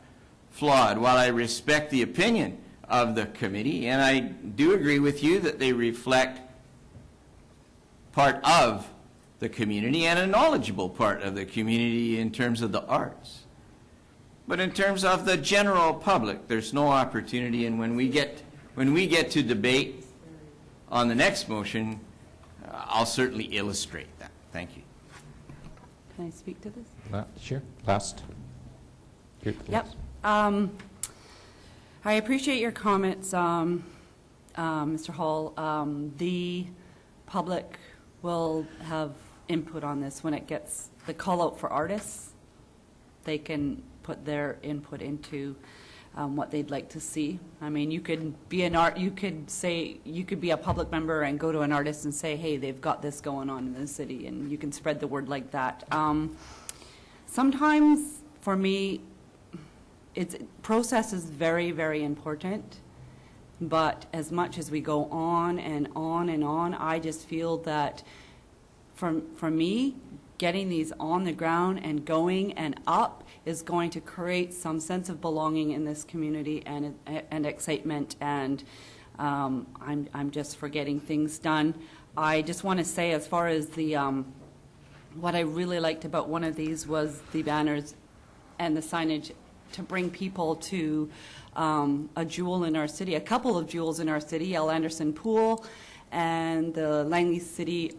flawed. While I respect the opinion of the committee, and I do agree with you that they reflect part of the community and a knowledgeable part of the community in terms of the arts. But in terms of the general public, there's no opportunity, and when we get to debate on the next motion, I'll certainly illustrate that. Thank you. Can I speak to this? Sure. Last. Here, yep. I appreciate your comments, Mr. Hall. The public will have input on this when it gets the call out for artists. They can put their input into what they'd like to see. I mean, you could be you could be a public member and go to an artist and say, hey, they've got this going on in the city, and you can spread the word like that. Sometimes, for me, process is very, very important, but as much as we go on and on and on, I just feel that for me, getting these on the ground and going and up is going to create some sense of belonging in this community and excitement, and I'm just for getting things done. I just want to say, as far as the what I really liked about one of these was the banners and the signage to bring people to a jewel in our city, a couple of jewels in our city, L. Anderson Pool and the Langley City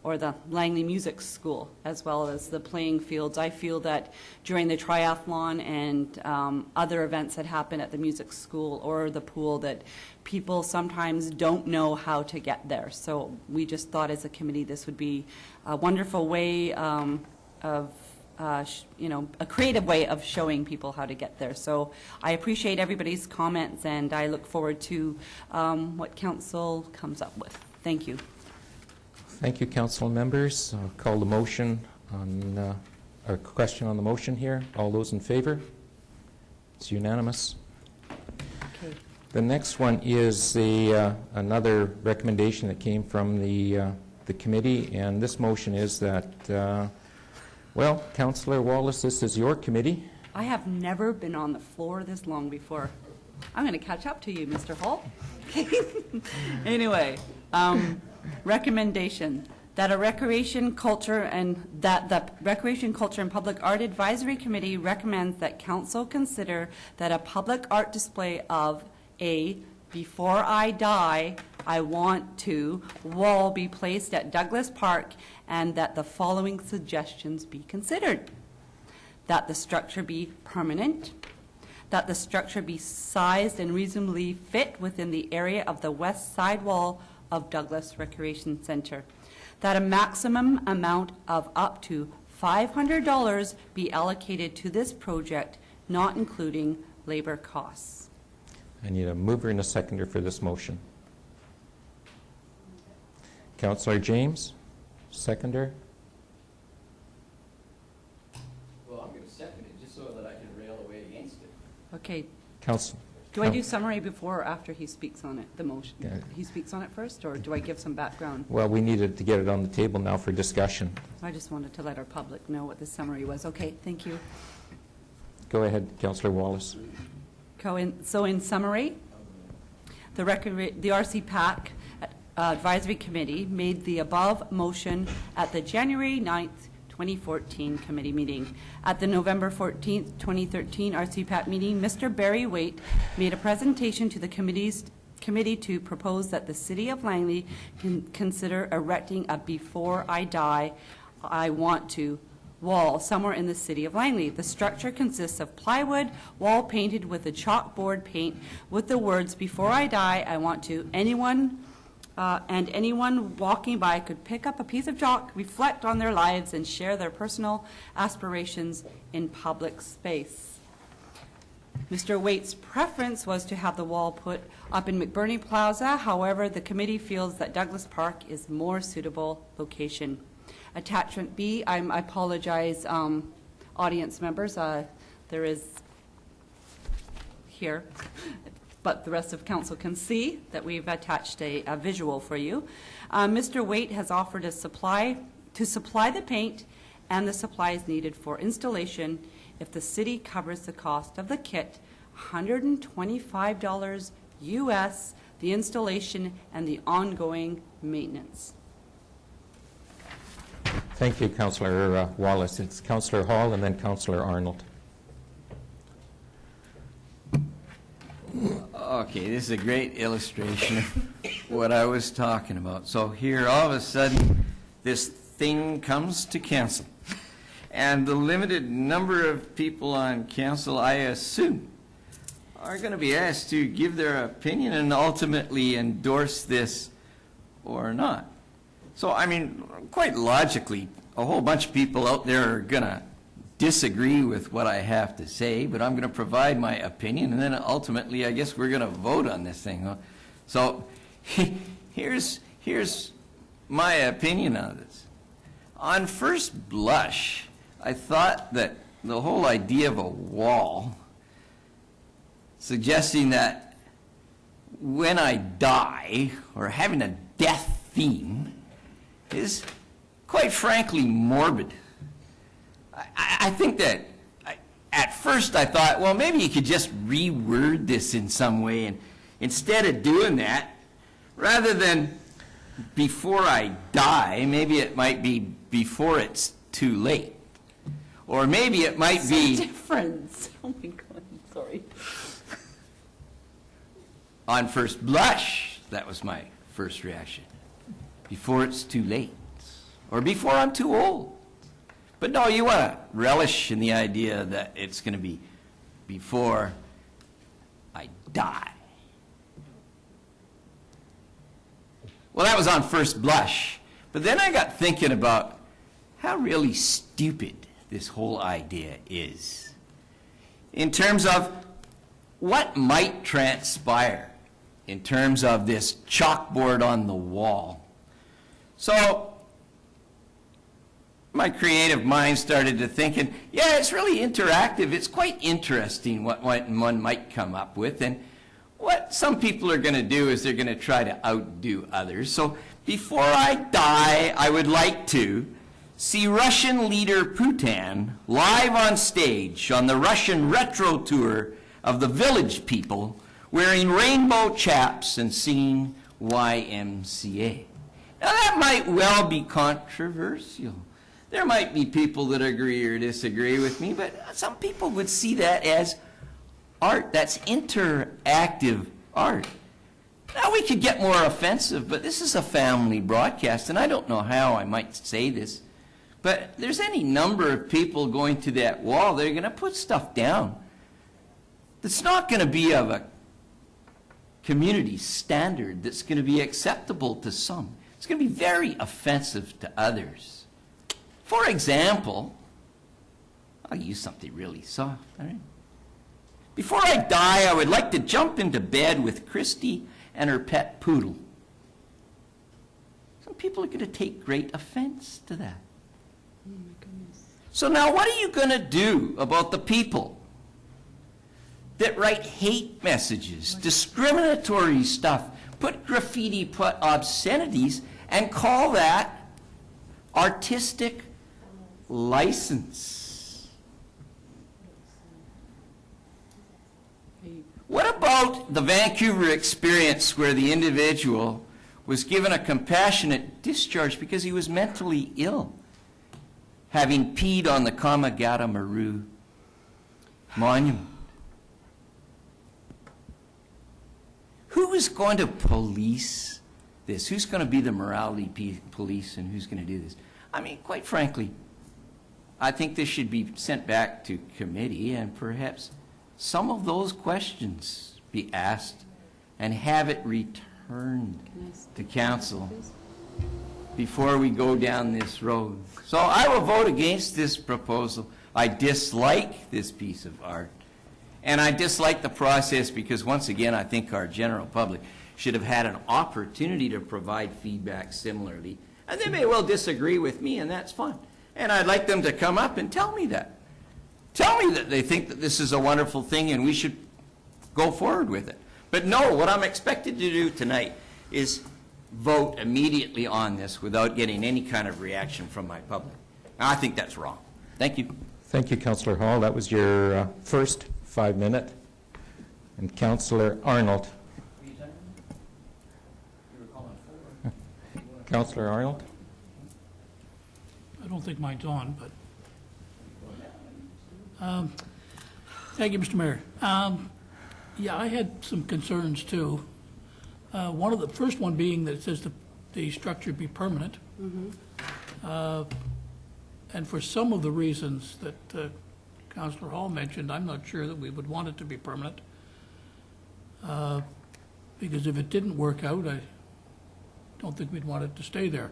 or the Langley Music School, as well as the playing fields. I feel that during the triathlon and other events that happen at the music school or the pool, that people sometimes don't know how to get there. So we just thought as a committee this would be a wonderful way of, a creative way of showing people how to get there. So I appreciate everybody's comments, and I look forward to what council comes up with. Thank you. Thank you, council members. I'll call the motion on, or question on the motion here. All those in favor? It's unanimous. Okay. The next one is another recommendation that came from the committee, and this motion is that, well, Councillor Wallace, this is your committee. I have never been on the floor this long before. I'm going to catch up to you, Mr. Hall. Anyway, recommendation that the Recreation, Culture and Public Art Advisory Committee recommends that council consider that a public art display of a "Before I Die, I Want to" wall be placed at Douglas Park, and that the following suggestions be considered: that the structure be permanent, that the structure be sized and reasonably fit within the area of the west side wall of Douglas Recreation Center, that a maximum amount of up to $500 be allocated to this project, not including labor costs. I need a mover and a seconder for this motion. Councillor James, seconder. Well, I'm going to second it just so that I can rail away against it. Okay. Council. Do I do summary before or after he speaks on it, the motion? Yeah. He speaks on it first, or do I give some background? Well, we needed to get it on the table now for discussion. I just wanted to let our public know what the summary was. Okay, thank you. Go ahead, Councillor Wallace. So in summary, the RCPAC Advisory Committee made the above motion at the January 9th, 2014 committee meeting. At the November 14th, 2013 RCPAC meeting, Mr. Barry Waite made a presentation to the committee to propose that the City of Langley can consider erecting a "Before I Die, I Want to" wall somewhere in the City of Langley. The structure consists of plywood, wall painted with a chalkboard paint with the words "Before I Die, I Want to." Anyone walking by could pick up a piece of chalk, reflect on their lives, and share their personal aspirations in public space. Mr. Waite's preference was to have the wall put up in McBurney Plaza. However, the committee feels that Douglas Park is more suitable location. Attachment B, I apologize, audience members, there is here, but the rest of council can see that we've attached a visual for you. Mr. Waite has offered to supply the paint and the supplies needed for installation if the city covers the cost of the kit, $125 US, the installation and the ongoing maintenance. Thank you, Councillor Wallace. It's Councillor Hall and then Councillor Arnold. Okay, this is a great illustration of what I was talking about. So here, all of a sudden, this thing comes to council. And the limited number of people on council, I assume, are going to be asked to give their opinion and ultimately endorse this or not. So, I mean, quite logically, a whole bunch of people out there are going to disagree with what I have to say, but I'm going to provide my opinion, and then ultimately, I guess we're going to vote on this thing. So, here's my opinion on this. On first blush, I thought that the whole idea of a wall, suggesting that when I die, or having a death theme, is quite frankly morbid. I think that at first I thought, well, maybe you could just reword this in some way, and instead of doing that, rather than before I die, maybe it might be before it's too late. Or maybe it might be difference. Oh my God, sorry. On first blush, that was my first reaction. Before it's too late. Or before I'm too old. But no, you want to relish in the idea that it's going to be before I die. Well, that was on first blush. But then I got thinking about how really stupid this whole idea is. In terms of what might transpire in terms of this chalkboard on the wall. So my creative mind started to thinking, yeah, it's really interactive. It's quite interesting what one might come up with. And what some people are going to do is they're going to try to outdo others. So before I die, I would like to see Russian leader Putin live on stage on the Russian retro tour of the Village People, wearing rainbow chaps and singing YMCA. Now that might well be controversial. There might be people that agree or disagree with me, but some people would see that as art. That's interactive art. Now we could get more offensive, but this is a family broadcast, and I don't know how I might say this, but there's any number of people going to that wall, they're going to put stuff down that's not going to be of a community standard that's going to be acceptable to some. It's going to be very offensive to others. For example, I'll use something really soft, all right? Before I die, I would like to jump into bed with Christy and her pet poodle. Some people are going to take great offense to that. Oh my goodness. So now what are you going to do about the people that write hate messages, discriminatory stuff, put graffiti, put obscenities, and call that artistic license? What about the Vancouver experience where the individual was given a compassionate discharge because he was mentally ill, having peed on the Kamagata Maru monument? Who is going to police this? Who's going to be the morality police, and who's going to do this? I mean, quite frankly, I think this should be sent back to committee, and perhaps some of those questions be asked and have it returned to council before we go down this road. So I will vote against this proposal. I dislike this piece of art. And I dislike the process because, once again, I think our general public should have had an opportunity to provide feedback similarly. And they may well disagree with me, and that's fine. And I'd like them to come up and tell me that. Tell me that they think that this is a wonderful thing and we should go forward with it. But no, what I'm expected to do tonight is vote immediately on this without getting any kind of reaction from my public. I think that's wrong. Thank you. Thank you, Councillor Hall. That was your first 5-minute. And Councillor Arnold. Councillor Arnold? I don't think mine's on, but thank you, Mr. Mayor. Yeah, I had some concerns too. One of the first one being that it says the structure be permanent. And for some of the reasons that Councillor Hall mentioned, I'm not sure that we would want it to be permanent. Because if it didn't work out, I don't think we'd want it to stay there.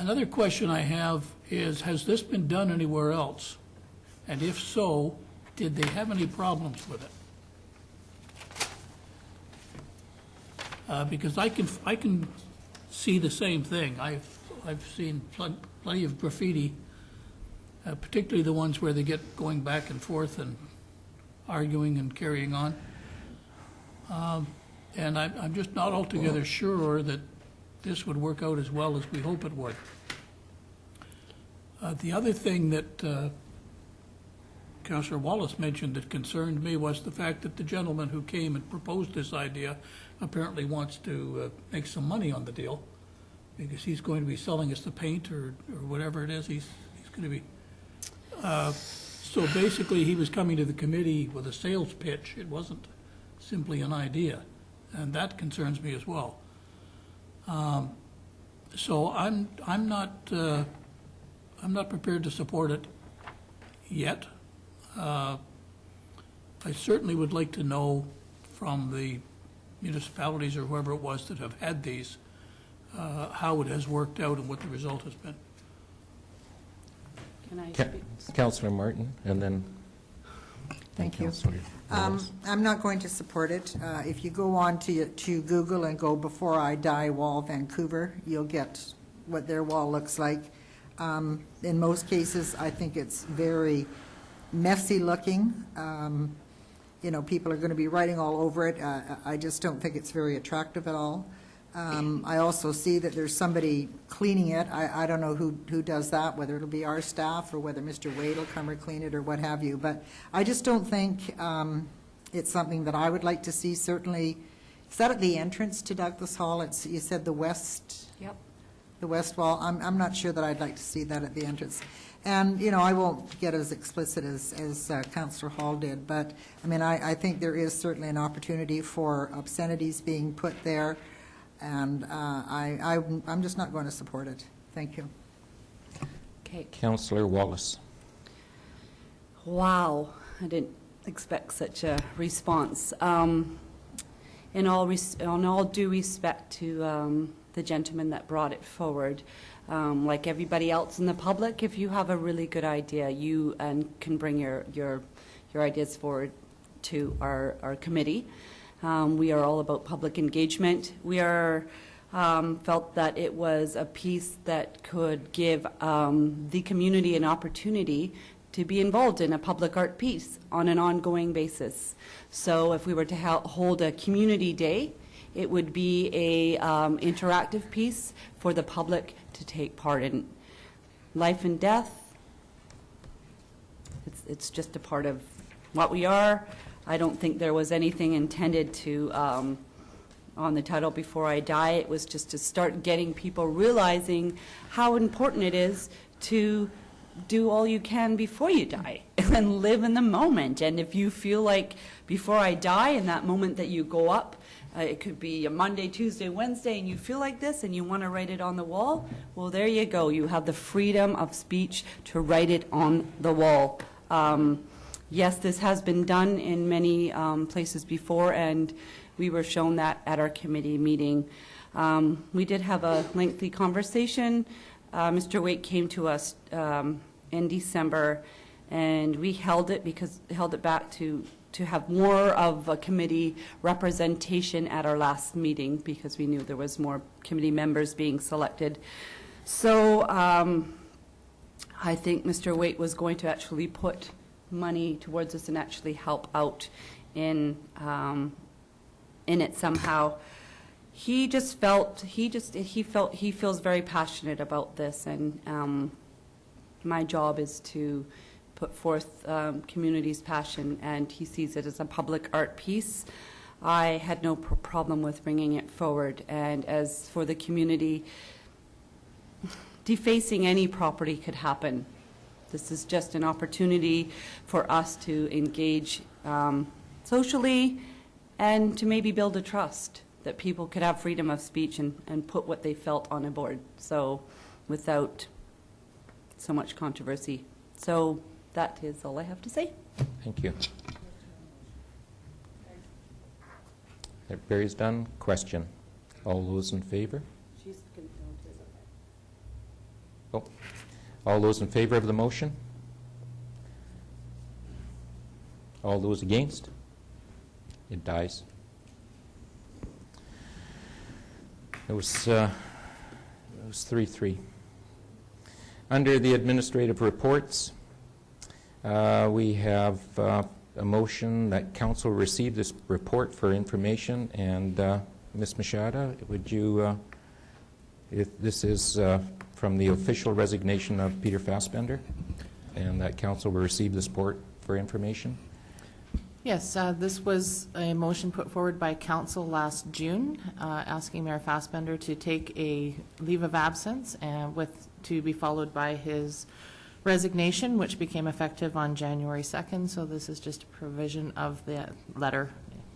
Another question I have is, has this been done anywhere else? And if so, did they have any problems with it? Because I can see the same thing. I've seen plenty of graffiti, particularly the ones where they get going back and forth and arguing and carrying on. And I'm just not altogether sure that this would work out as well as we hope it would. The other thing that Councillor Wallace mentioned that concerned me was the fact that the gentleman who came and proposed this idea apparently wants to make some money on the deal, because he's going to be selling us the paint or whatever it is he's going to be. So basically, he was coming to the committee with a sales pitch. It wasn't simply an idea, and that concerns me as well. So I'm not prepared to support it yet. I certainly would like to know from the municipalities or whoever it was that have had these, how it has worked out and what the result has been. Can I speak? Councillor Martin, and then Thank you. Councillor Wallace. I'm not going to support it. If you go on to Google and go "Before I Die Wall Vancouver," you'll get what their wall looks like. In most cases, I think it's very messy looking. You know, people are going to be writing all over it. I just don't think it's very attractive at all. I also see that there's somebody cleaning it. I don't know who does that, whether it'll be our staff or whether Mr. Wade will come or clean it or what have you. But I just don't think it's something that I would like to see. Certainly, is that at the entrance to Douglas Hall? You said the west. Yep. The west wall. I'm not sure that I'd like to see that at the entrance. And, you know, I won't get as explicit as Councillor Hall did, but, I mean, I think there is certainly an opportunity for obscenities being put there, and I'm just not going to support it. Thank you. Okay. Councillor Wallace. Wow, I didn't expect such a response. In all due respect to the gentleman that brought it forward, like everybody else in the public, if you have a really good idea, you can bring your ideas forward to our committee. We are all about public engagement. We are felt that it was a piece that could give the community an opportunity to be involved in a public art piece on an ongoing basis. So if we were to hold a community day, it would be a interactive piece for the public to take part in. Life and death, it's just a part of what we are. I don't think there was anything intended to, on the title Before I Die, it was just to start getting people realizing how important it is to do all you can before you die and live in the moment. And if you feel like before I die, in that moment that you go up, it could be a Monday, Tuesday, Wednesday, and you feel like this and you want to write it on the wall, well, there you go. You have the freedom of speech to write it on the wall. Yes, this has been done in many places before, and we were shown that at our committee meeting. We did have a lengthy conversation. Mr. Waite came to us in December, and we held it back to have more of a committee representation at our last meeting, because we knew there was more committee members being selected. So I think Mr. Waite was going to actually put money towards this and actually help out in it somehow. He feels very passionate about this, and my job is to put forth community's passion, and he sees it as a public art piece. I had no problem with bringing it forward, and as for the community, defacing any property could happen. This is just an opportunity for us to engage socially and to maybe build a trust that people could have freedom of speech and put what they felt on a board, so without so much controversy. So that is all I have to say. Thank you. That Barry's done. Question. All those in favor? Oh. All those in favor of the motion? All those against? It dies. It was 3-3. Under the administrative reports, we have a motion that council receive this report for information. And Ms. Machada, would you, this is from the official resignation of Peter Fassbender, and that council will receive this report for information. Yes, this was a motion put forward by council last June, asking Mayor Fassbender to take a leave of absence and to be followed by his resignation, which became effective on January 2nd. So this is just a provision of the letter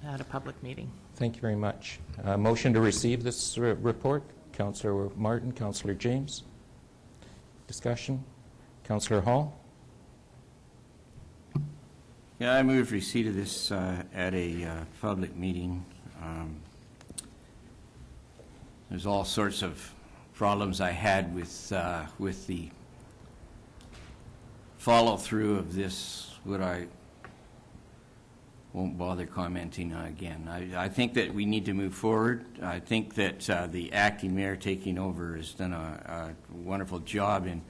at a public meeting. Thank you very much. Motion to receive this report. Councillor Martin, Councillor James. Discussion. Councillor Hall. Yeah, I move receipt of this at a public meeting. There's all sorts of problems I had with the follow-through of this, what I won't bother commenting on again. I think that we need to move forward. I think that the acting mayor taking over has done a wonderful job in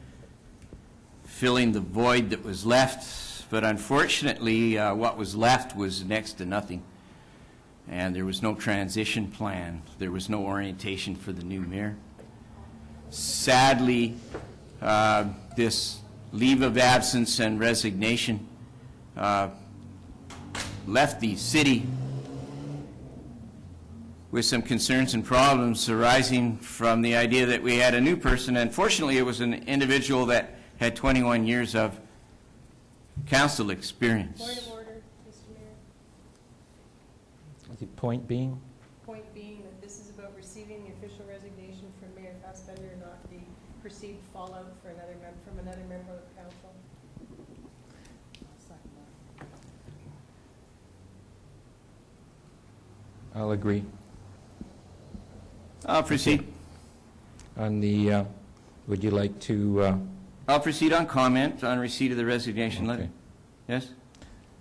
filling the void that was left. But unfortunately, what was left was next to nothing. And there was no transition plan. There was no orientation for the new mayor. Sadly, this leave of absence and resignation left the city with some concerns and problems arising from the idea that we had a new person. Unfortunately, it was an individual that had 21 years of council experience. Point of order, Mr. Mayor. The point being? Point being that this is about receiving the official resignation from Mayor Fassbender, not the perceived fallout from another member of council. I'll agree. I'll proceed. On the, would you like to? I'll proceed on comment on receipt of the resignation Okay. letter. Yes?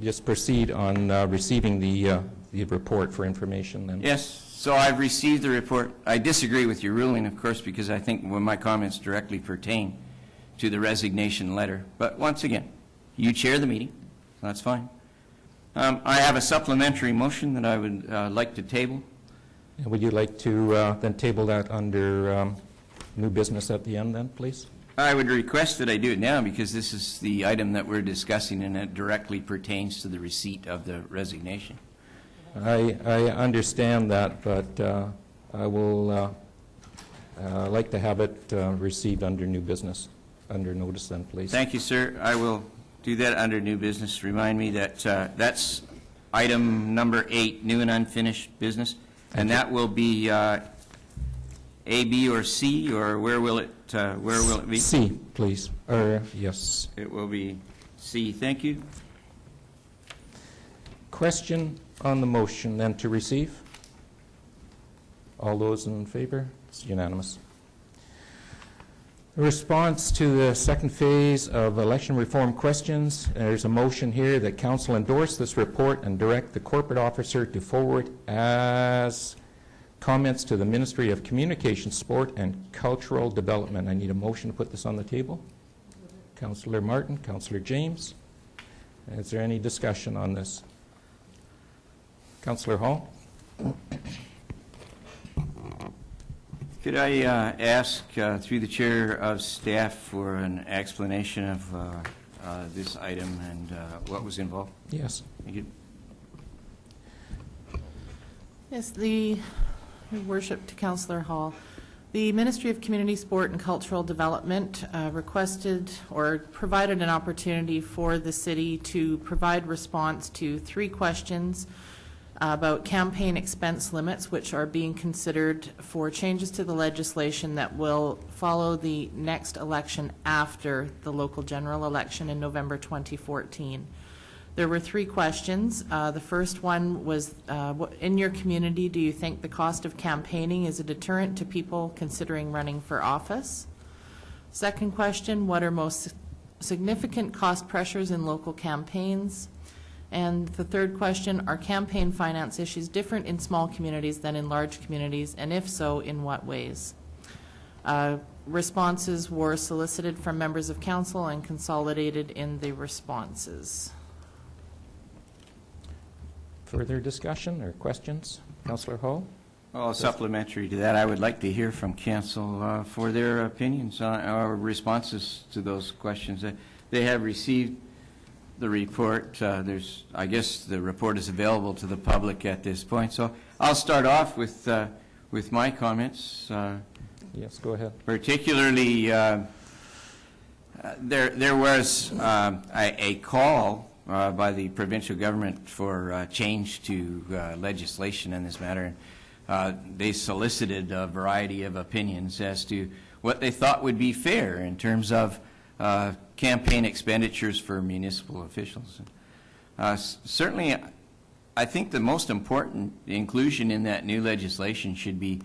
Just proceed on receiving the report for information then. Yes. So I've received the report. I disagree with your ruling, of course, because I think when my comments directly pertain to the resignation letter. But once again, you chair the meeting. That's fine. I have a supplementary motion that I would like to table. And would you like to then table that under new business at the end then, please? I would request that I do it now because this is the item that we're discussing and it directly pertains to the receipt of the resignation. I understand that, but I will like to have it received under new business, under notice then, please. Thank you, sir. I will do that under new business. Remind me that that's item number 8, new and unfinished business, and that will be A, B, or C, or where will it be? C, please. Or yes. It will be C. Thank you. Question on the motion then to receive? All those in favor? It's unanimous. A response to the second phase of election reform questions. There's a motion here that council endorse this report and direct the corporate officer to forward as comments to the Ministry of Communication, Sport, and Cultural Development. I need a motion to put this on the table. Councillor Martin, Councillor James. Is there any discussion on this? Councillor Hall? Could I ask, through the chair of staff, for an explanation of this item and what was involved? Yes. Thank you. Yes, Your Worship to Councillor Hall. The Ministry of Community, Sport and Cultural Development requested or provided an opportunity for the city to provide response to 3 questions about campaign expense limits, which are being considered for changes to the legislation that will follow the next election after the local general election in November 2014. There were 3 questions. The first one was, in your community, do you think the cost of campaigning is a deterrent to people considering running for office? Second question, what are most significant cost pressures in local campaigns? And the third question, are campaign finance issues different in small communities than in large communities, and if so, in what ways? Responses were solicited from members of council and consolidated in the responses. Further discussion or questions? Councillor Hall? Well, supplementary to that, I would like to hear from council for their opinions on our responses to those questions. They have received the report. I guess the report is available to the public at this point. So I'll start off with my comments. Yes, go ahead. Particularly, there was a call by the provincial government for change to legislation in this matter. They solicited a variety of opinions as to what they thought would be fair in terms of campaign expenditures for municipal officials. Certainly, I think the most important inclusion in that new legislation should be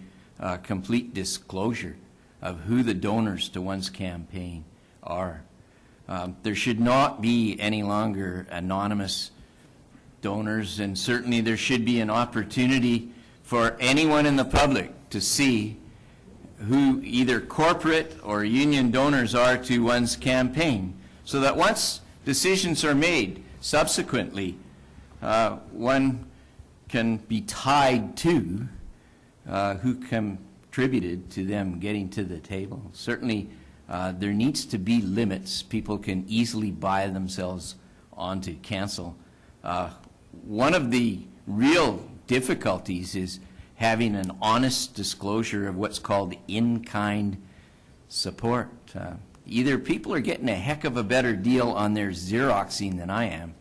complete disclosure of who the donors to one's campaign are. There should not be any longer anonymous donors, and certainly there should be an opportunity for anyone in the public to see who either corporate or union donors are to one's campaign, so that once decisions are made subsequently, one can be tied to who contributed to them getting to the table. Certainly, there needs to be limits. People can easily buy themselves onto cancel. One of the real difficulties is having an honest disclosure of what's called in-kind support. Either people are getting a heck of a better deal on their Xeroxing than I am,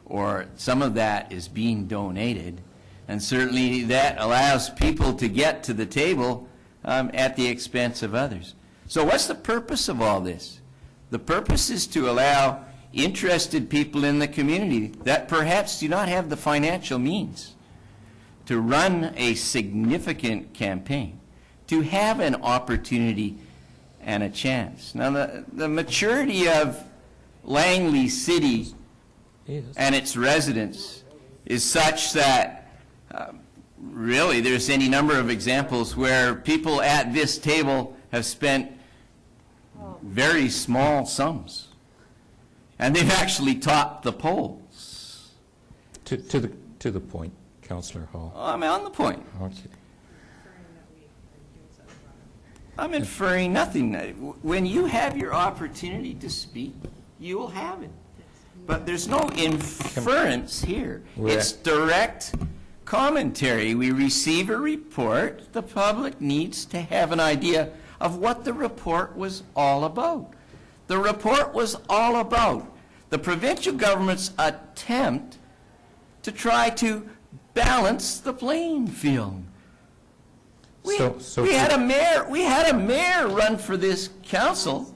or some of that is being donated, and certainly that allows people to get to the table at the expense of others. So what's the purpose of all this? The purpose is to allow interested people in the community that perhaps do not have the financial means to run a significant campaign to have an opportunity and a chance. Now, the maturity of Langley City and its residents is such that really there's any number of examples where people at this table have spent very small sums, and they've actually topped the polls. To the point, Councillor Hall. I'm on the point. Okay. I'm inferring nothing. When you have your opportunity to speak, you will have it. But there's no inference here. It's direct commentary. We receive a report. The public needs to have an idea of what the report was all about. The report was all about the provincial government's attempt to try to balance the playing field. We had a mayor run for this council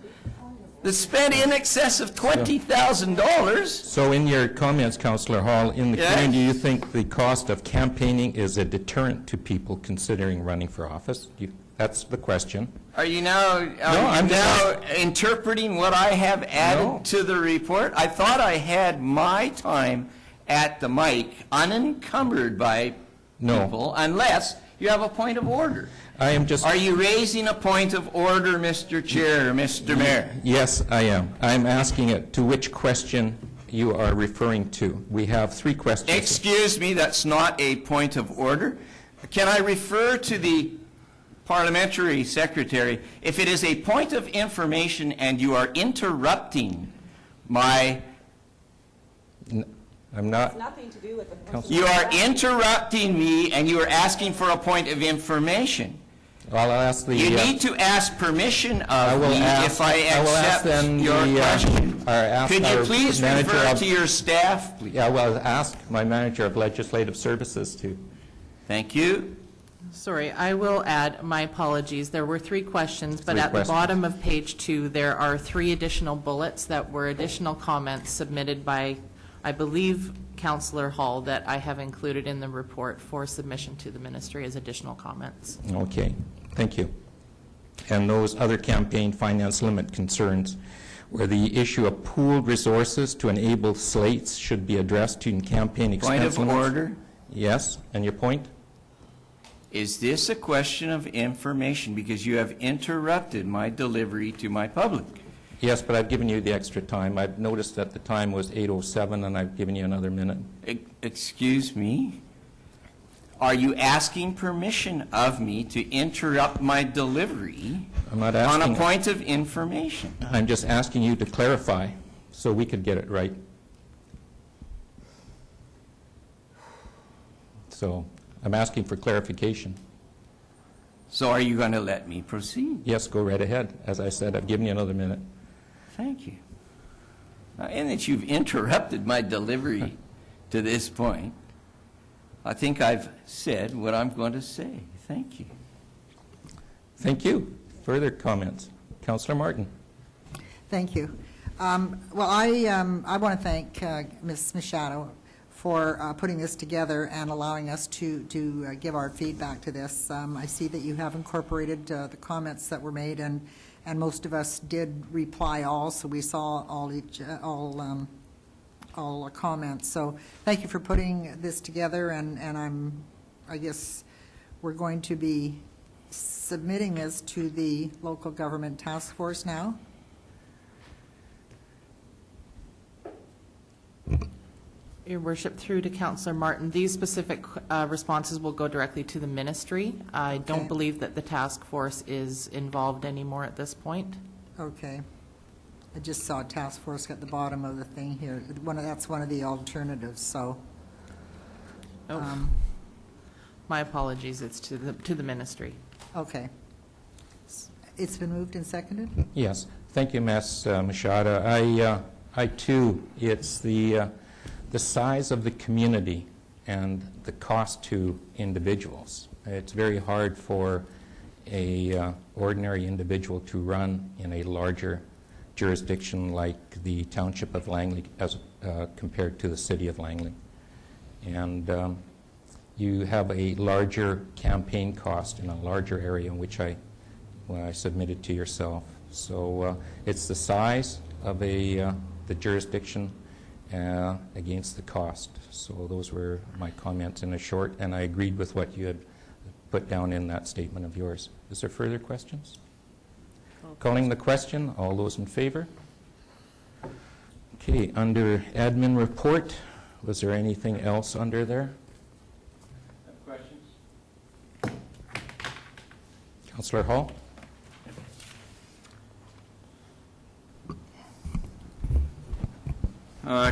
that spent in excess of $20,000. So in your comments, Councillor Hall, in the community, you think the cost of campaigning is a deterrent to people considering running for office? That's the question. Are you now interpreting what I have added to the report? I thought I had my time at the mic unencumbered by people, unless you have a point of order. I am just... Are you raising a point of order, Mr. Chair, Mr. Mayor? Yes, I am. I'm asking it to which question you are referring to. We have 3 questions. Excuse me, that's not a point of order. Can I refer to the parliamentary secretary? If it is a point of information and you are interrupting my... I'm not... It's nothing to do with the... You are interrupting me and you are asking for a point of information. Well, I'll ask the... You need to ask permission of me if I accept your question. Could you please refer to your staff, please? Yeah, well, ask my manager of legislative services to... Thank you. Sorry, I will add my apologies. There were 3 questions, but at the bottom of page 2, there are 3 additional bullets that were additional comments submitted by, I believe, Councillor Hall, that I have included in the report for submission to the ministry as additional comments. Okay, thank you. and those other campaign finance limit concerns, where the issue of pooled resources to enable slates should be addressed in campaign expense Point of limits. order. Yes, and your point? Is this a question of information? Because you have interrupted my delivery to my public. Yes, but I've given you the extra time. I've noticed that the time was 8:07, and I've given you another minute. Excuse me? Are you asking permission of me to interrupt my delivery I'm not on asking. a point of information? I'm just asking you to clarify so we could get it right. So I'm asking for clarification. So are you going to let me proceed? Yes, go right ahead. As I said, I've given you another minute. Thank you. And that you've interrupted my delivery to this point, I think I've said what I'm going to say. Thank you. Thank you. Further comments? Councillor Martin. Thank you. Well, I want to thank Ms. Machado for putting this together and allowing us to give our feedback to this. I see that you have incorporated the comments that were made, and most of us did reply all, so we saw all comments. So thank you for putting this together, and I guess we're going to be submitting this to the local government task force now. Your Worship, through to Councillor Martin, these specific responses will go directly to the ministry. I don't believe that the task force is involved anymore at this point. Okay. I just saw task force at the bottom of the thing here. That's one of the alternatives, so. My apologies, it's to the ministry. Okay. It's been moved and seconded? Yes. Thank you, Ms. Machado. I too, it's the size of the community and the cost to individuals. It's very hard for a ordinary individual to run in a larger jurisdiction like the Township of Langley as compared to the City of Langley. And you have a larger campaign cost in a larger area, which I submitted to yourself. So it's the size of the jurisdiction against the cost. So those were my comments in a short, and I agreed with what you had put down in that statement of yours. Is there further questions? Calling the question, all those in favor? Okay, under admin report, was there anything else under there? Questions? Councillor Hall?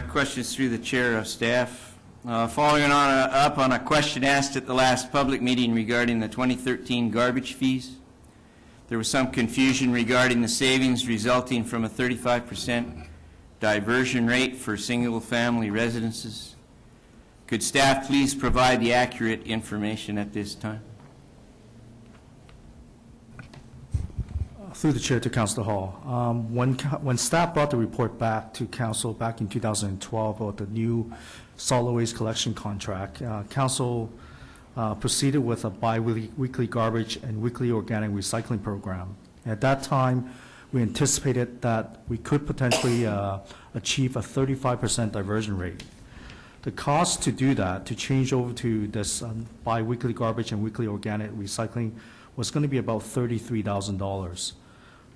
Questions through the chair of staff. Following up on a question asked at the last public meeting regarding the 2013 garbage fees, there was some confusion regarding the savings resulting from a 35% diversion rate for single-family residences. Could staff please provide the accurate information at this time? Through the chair to Councillor Hall. When staff brought the report back to council back in 2012 about the new solid waste collection contract, council proceeded with a bi-weekly garbage and weekly organic recycling program. At that time, we anticipated that we could potentially achieve a 35% diversion rate. The cost to do that, to change over to this bi-weekly garbage and weekly organic recycling, was going to be about $33,000.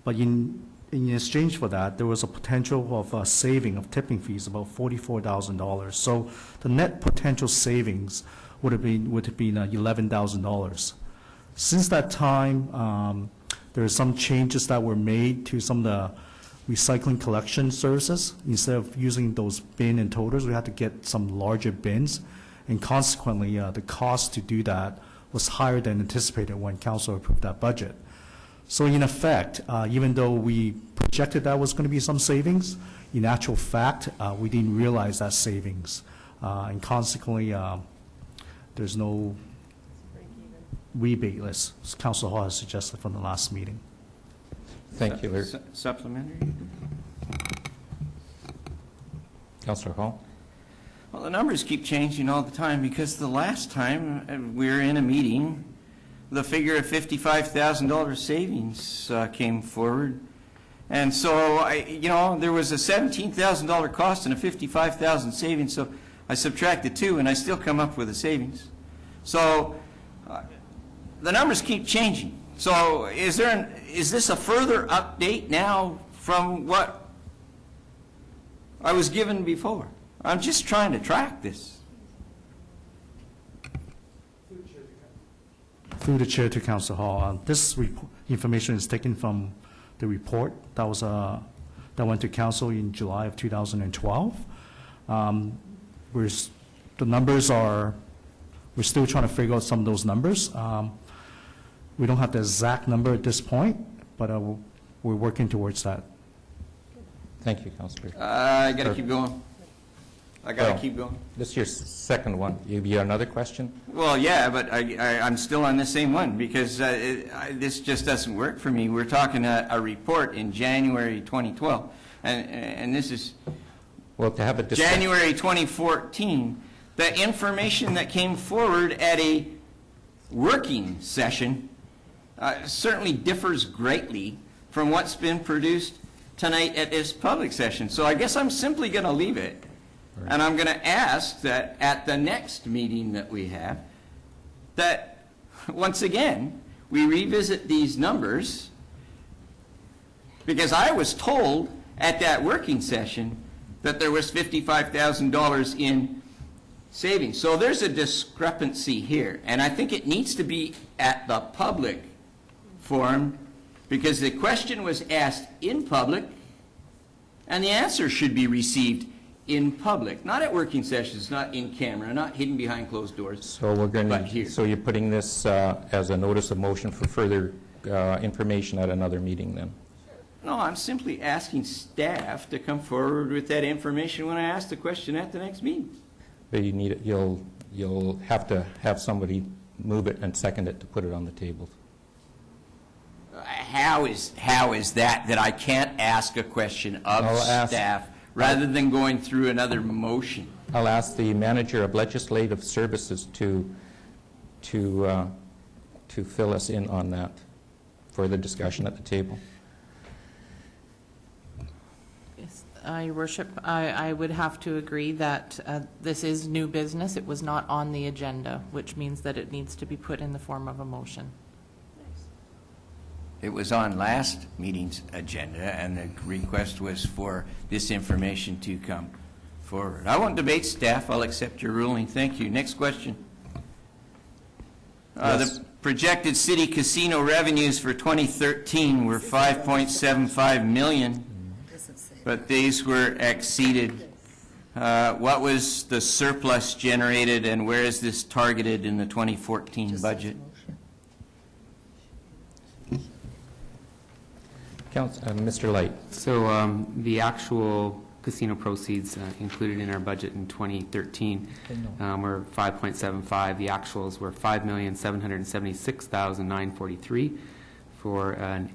But in exchange for that, there was a potential of a saving of tipping fees about $44,000. So the net potential savings would have been $11,000. Since that time, there are some changes that were made to some of the recycling collection services. Instead of using those bin and toters, we had to get some larger bins, and consequently, the cost to do that was higher than anticipated when council approved that budget. So in effect, even though we projected that was going to be some savings, in actual fact, we didn't realize that savings. And consequently, there's no rebate list, as Council Hall has suggested from the last meeting. Thank you, Larry. Supplementary? Councillor Hall? Well, the numbers keep changing all the time, because the last time we were in a meeting, the figure of $55,000 savings came forward. And so, there was a $17,000 cost and a $55,000 savings, so I subtracted 2 and I still come up with a savings. So the numbers keep changing. So is this a further update now from what I was given before? I'm just trying to track this. Through the chair to Council Hall, this information is taken from the report that was that went to Council in July of 2012. The numbers are, we're still trying to figure out some of those numbers. We don't have the exact number at this point, but we're working towards that. Thank you, Councillor. I got to keep going. Keep going. This is your second one. You have another question? Well, yeah, but I'm still on the same one because this just doesn't work for me. We're talking a report in January 2012, and this is well, to have a January 2014. The information that came forward at a working session certainly differs greatly from what's been produced tonight at this public session. So I guess I'm simply going to leave it. And I'm going to ask that at the next meeting that we have, that once again, we revisit these numbers, because I was told at that working session that there was $55,000 in savings. So there's a discrepancy here, and I think it needs to be at the public forum, because the question was asked in public, and the answer should be received in public, not at working sessions, not in camera, not hidden behind closed doors. So we're going to. So you're putting this as a notice of motion for further information at another meeting, then? No, I'm simply asking staff to come forward with that information when I ask the question at the next meeting. But you need it. You'll have to have somebody move it and second it to put it on the table. How is that I can't ask a question of staff rather than going through another motion? I'll ask the manager of legislative services to fill us in on that for the discussion at the table. Yes, Your Worship, I would have to agree that this is new business. It was not on the agenda, which means that it needs to be put in the form of a motion. It was on last meeting's agenda, and the request was for this information to come forward. I won't debate staff. I'll accept your ruling. Thank you. Next question. Yes. The projected city casino revenues for 2013 were $5.75 million, but these were exceeded. What was the surplus generated, and where is this targeted in the 2014 budget? Mr. Light. So the actual casino proceeds included in our budget in 2013 were 5.75. The actuals were 5,776,943 for a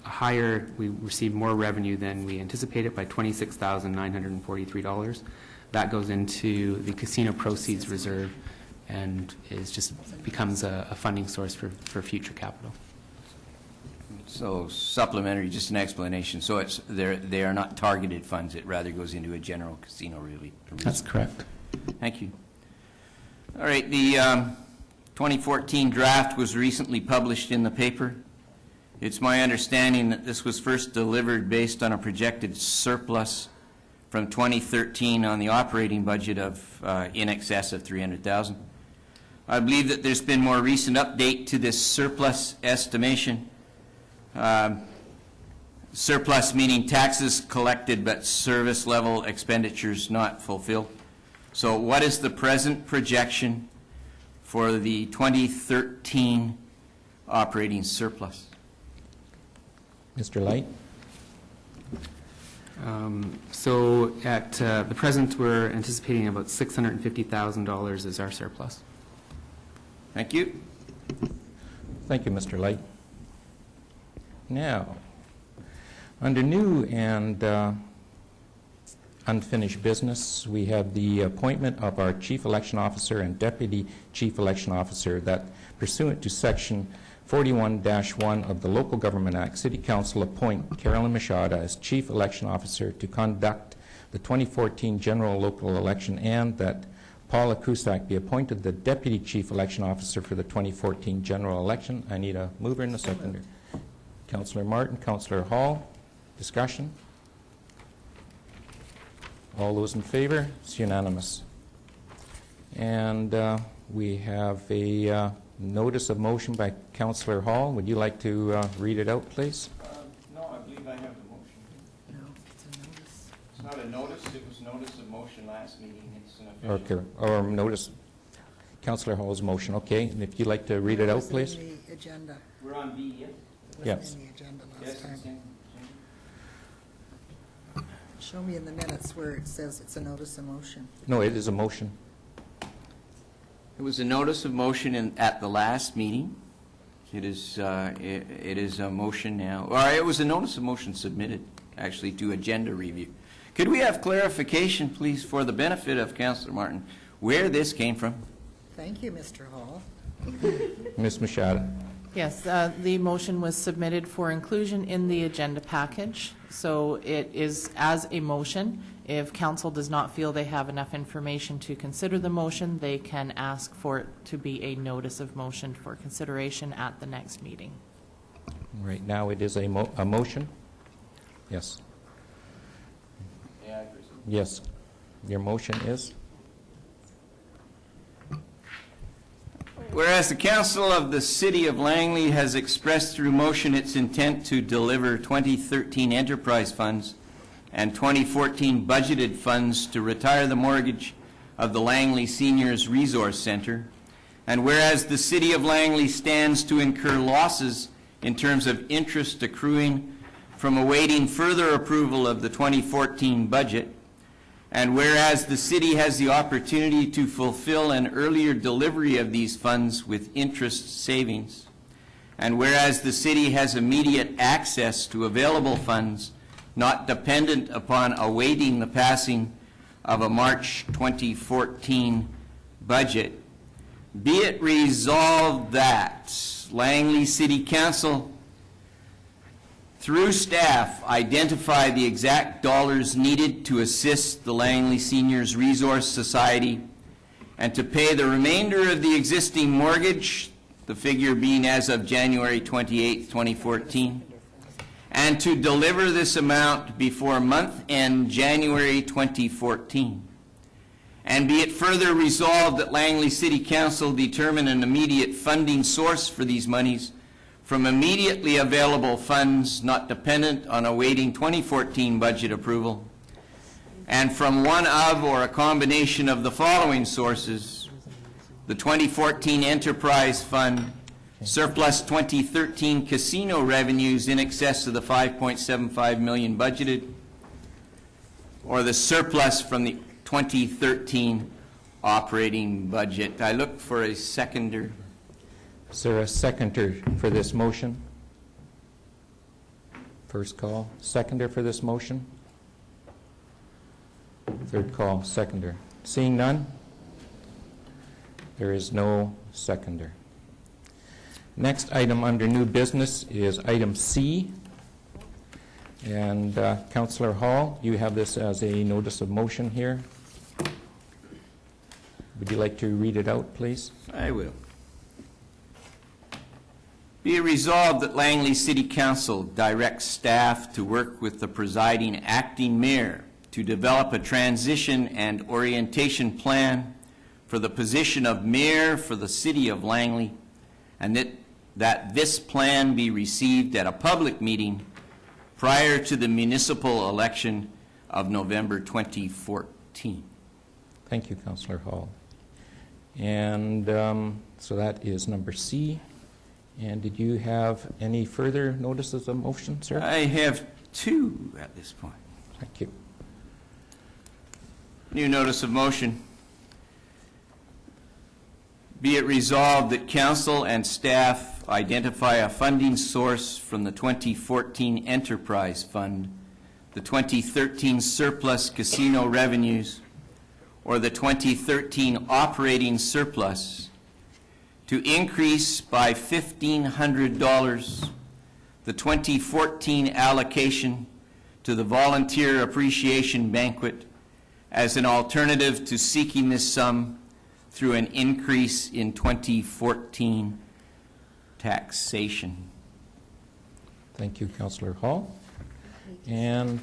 higher. We received more revenue than we anticipated by $26,943. That goes into the casino proceeds reserve and becomes a funding source for future capital. So supplementary, just an explanation. So they are not targeted funds. It rather goes into a general casino relief. That's correct. Thank you. All right. The 2014 draft was recently published in the paper. It's my understanding that this was first delivered based on a projected surplus from 2013 on the operating budget of in excess of $300,000. I believe that there's been more recent update to this surplus estimation. Surplus meaning taxes collected but service level expenditures not fulfilled. So what is the present projection for the 2013 operating surplus? Mr. Light? So at the present, we're anticipating about $650,000 as our surplus. Thank you. Thank you, Mr. Light. Now, under new and unfinished business. We have the appointment of our Chief Election Officer and Deputy Chief Election Officer that pursuant to Section 41-1 of the Local Government Act, City Council appoint Carolyn Machada as Chief Election Officer to conduct the 2014 general local election, and that Paula Cusack be appointed the Deputy Chief Election Officer for the 2014 general election. I need a mover and a seconder. Councillor Martin, Councillor Hall. Discussion? All those in favor? It's unanimous. And we have a notice of motion by Councillor Hall. Would you like to read it out, please? No, I believe I have the motion. No, it's a notice. It's not a notice, it was notice of motion last meeting. It's an official. Okay, or notice Councillor Hall's motion. Okay, and if you'd like to read it out, please. In the agenda. We're on B, yes? It Yes. wasn't in the agenda Yes, last it's time. in. Show me in the minutes where it says it's a notice of motion. No, it is a motion. It was a notice of motion at the last meeting. It is a motion now, or it was a notice of motion submitted, actually, to agenda review. Could we have clarification, please, for the benefit of Councillor Martin, where this came from? Thank you, Mr. Hall. Ms. Machada. Yes, the motion was submitted for inclusion in the agenda package, so it is as a motion. If council does not feel they have enough information to consider the motion, they can ask for it to be a notice of motion for consideration at the next meeting. Right now it is a motion. Yes. Yeah, I presume. Yes. Your motion is? Whereas the Council of the City of Langley has expressed through motion its intent to deliver 2013 enterprise funds and 2014 budgeted funds to retire the mortgage of the Langley Seniors Resource Center, and whereas the City of Langley stands to incur losses in terms of interest accruing from awaiting further approval of the 2014 budget, and whereas the city has the opportunity to fulfill an earlier delivery of these funds with interest savings, and whereas the city has immediate access to available funds not dependent upon awaiting the passing of a March 2014 budget, be it resolved that Langley City Council through staff identify the exact dollars needed to assist the Langley Seniors Resource Society and to pay the remainder of the existing mortgage, the figure being as of January 28, 2014, and to deliver this amount before month-end January 2014. And be it further resolved that Langley City Council determine an immediate funding source for these monies from immediately available funds not dependent on awaiting 2014 budget approval, and from one of or a combination of the following sources: the 2014 Enterprise Fund, surplus 2013 casino revenues in excess of the 5.75 million budgeted, or the surplus from the 2013 operating budget. I look for a seconder. Is there a seconder for this motion? First call. Seconder for this motion? Third call. Seconder. Seeing none? There is no seconder. Next item under new business is item C. And Councillor Hall, you have this as a notice of motion here. Would you like to read it out, please? I will. Be it resolved that Langley City Council directs staff to work with the presiding acting mayor to develop a transition and orientation plan for the position of mayor for the city of Langley, and that this plan be received at a public meeting prior to the municipal election of November 2014. Thank you, Councillor Hall. And so that is number C. And did you have any further notices of motion, sir? I have two at this point. Thank you. New notice of motion. Be it resolved that council and staff identify a funding source from the 2014 Enterprise Fund the 2013 surplus casino revenues or the 2013 operating surplus to increase by $1,500 the 2014 allocation to the Volunteer Appreciation Banquet as an alternative to seeking this sum through an increase in 2014 taxation. Thank you, Councillor Hall. And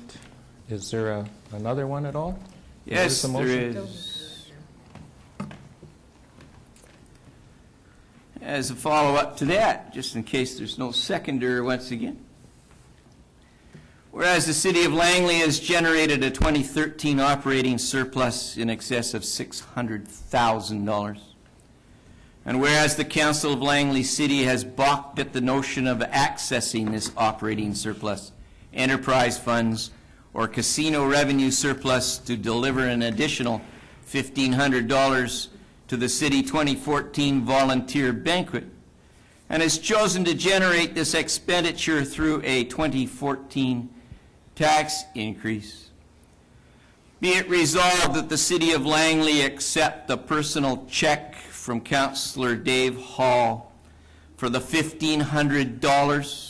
is there another one at all? Yes, there is. As a follow-up to that, just in case there's no seconder once again. Whereas the City of Langley has generated a 2013 operating surplus in excess of $600,000. And whereas the Council of Langley City has balked at the notion of accessing this operating surplus, enterprise funds, or casino revenue surplus to deliver an additional $1,500 to the City 2014 volunteer banquet, and has chosen to generate this expenditure through a 2014 tax increase. Be it resolved that the City of Langley accept the personal check from Councillor Dave Hall for the $1,500,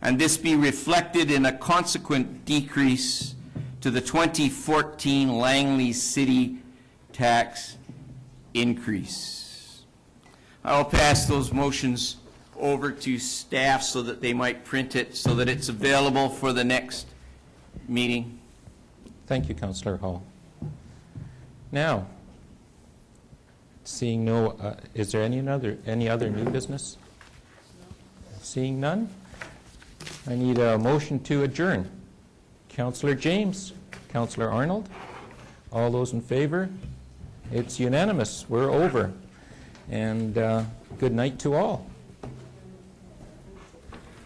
and this be reflected in a consequent decrease to the 2014 Langley City tax increase. I will pass those motions over to staff so that they might print it so that it's available for the next meeting. Thank you, Councillor Hall. Now, seeing no, is there any other new business? Seeing none, I need a motion to adjourn. Councillor James, Councillor Arnold, all those in favor? It's unanimous. We're over. And good night to all.